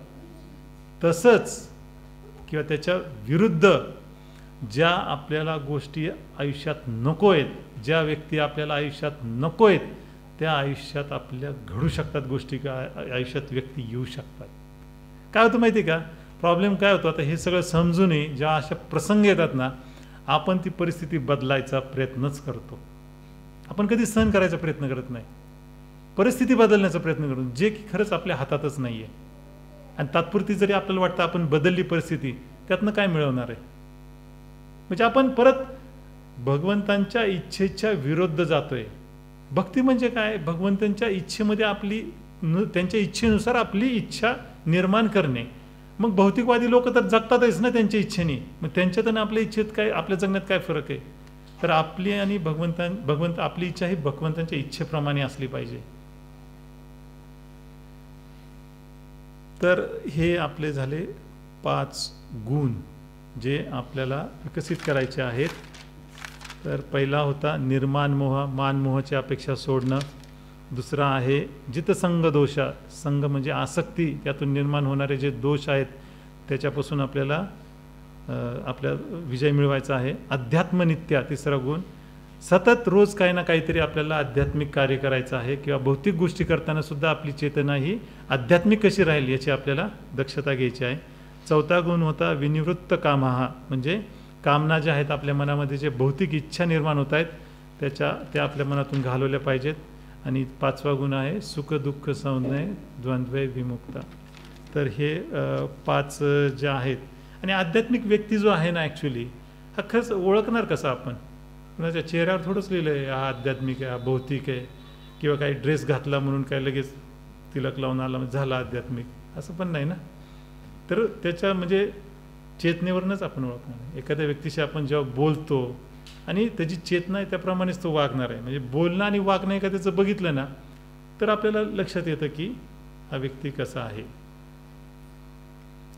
तसंच किंवा त्याच्या विरुद्ध ज्या आपल्याला गोष्टी आयुष्यात नको आहेत, ज्या व्यक्ती आपल्याला आयुष्यात नको आहेत, त्या आयुष्यात आपल्या घडू शकतात गोष्टी, का आयुष्यात व्यक्ती येऊ शकतात. काय होतं माहिती का, प्रॉब्लेम काय होतो, आता हे सगळं समजूनही ज्या अशा प्रसंग येतात ना, आपण ती परिस्थिती बदलायचा प्रयत्नच करतो. आपण कधी सहन करायचा प्रयत्न करत नाही, परिस्थिती बदलण्याचा प्रयत्न करतो, जे की खरंच आपल्या हातातच नाही आहे. आणि तात्पुरती जरी आपल्याला वाटतं आपण बदलली परिस्थिती, त्यातनं काय मिळवणार आहे. म्हणजे आपण परत भगवंतांच्या इच्छेच्या विरुद्ध जातोय. भक्ती म्हणजे काय, भगवंतांच्या इच्छेमध्ये आपली, त्यांच्या इच्छेनुसार आपली इच्छा निर्माण करणे. मग भौतिकवादी लोक तर जगतातच ना त्यांच्या इच्छेने, मग त्यांच्यात आणि आपल्या इच्छेत काय, आपल्या जगण्यात काय फरक आहे. तर आपली आणि भगवंत आपली इच्छा ही भगवंतांच्या इच्छेप्रमाणे असली पाहिजे. तर हे आपले झाले 5 गुण जे आपल्याला विकसित करायचे आहेत. तर पहिला होता निर्माण मोह, मानमोहाची अपेक्षा सोडणं. दुसरा आहे जितसंग दोषा, संग म्हणजे आसक्ती, त्यातून निर्माण होणारे जे दोष आहेत त्याच्यापासून आपल्याला आपल्या विजय मिळवायचा आहे. अध्यात्मनित्या, तिसरा गुण, सतत रोज काही ना काहीतरी आपल्याला आध्यात्मिक कार्य करायचं आहे, किंवा भौतिक गोष्टी करताना सुद्धा आपली चेतना ही आध्यात्मिक कशी राहील याची आपल्याला दक्षता घ्यायची आहे. चौथा गुण होता विनिवृत्त कामहा, म्हणजे कामना ज्या आहेत आपल्या मनामध्ये, जे भौतिक इच्छा निर्माण होत आहेत त्या आपल्या मनातून घालवल्या पाहिजेत. आणि 5वा गुण आहे सुख दुःख संज्ञे द्वंद्वे विमुक्ता. तर हे 5 जे आहेत. आणि आध्यात्मिक व्यक्ती जो आहे ना, ॲक्च्युली हा खरंच ओळखणार कसा आपण, कुणाच्या चेहऱ्यावर थोडंच लिहिलं आहे हा आध्यात्मिक आहे, हा भौतिक आहे, किंवा काही ड्रेस घातला म्हणून काय लगेच तिलक लावून आला झाला आध्यात्मिक, असं पण नाही ना. तर त्याच्या म्हणजे चेतनेवरनंच आपण ओळखणार. एखाद्या व्यक्तीशी आपण जेव्हा बोलतो, आणि त्याची चेतना आहे त्याप्रमाणेच तो वागणार आहे. म्हणजे बोलणं आणि वागणं का त्याचं बघितलं ना तर आपल्याला लक्षात येतं की हा व्यक्ती कसा आहे.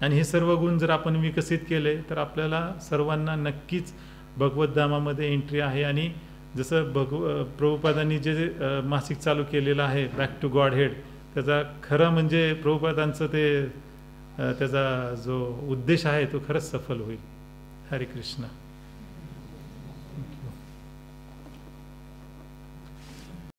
आणि हे सर्व गुण जर आपण विकसित केले तर आपल्याला सर्वांना नक्कीच भगवत धामामध्ये एंट्री आहे. आणि जसं प्रभुपादांनी जे मासिक चालू केलेलं आहे बॅक टू गॉड हेड, त्याचा खरं म्हणजे प्रभुपादांचं ते त्याचा जो उद्देश आहे तो खरंच सफल होईल. हरे कृष्ण.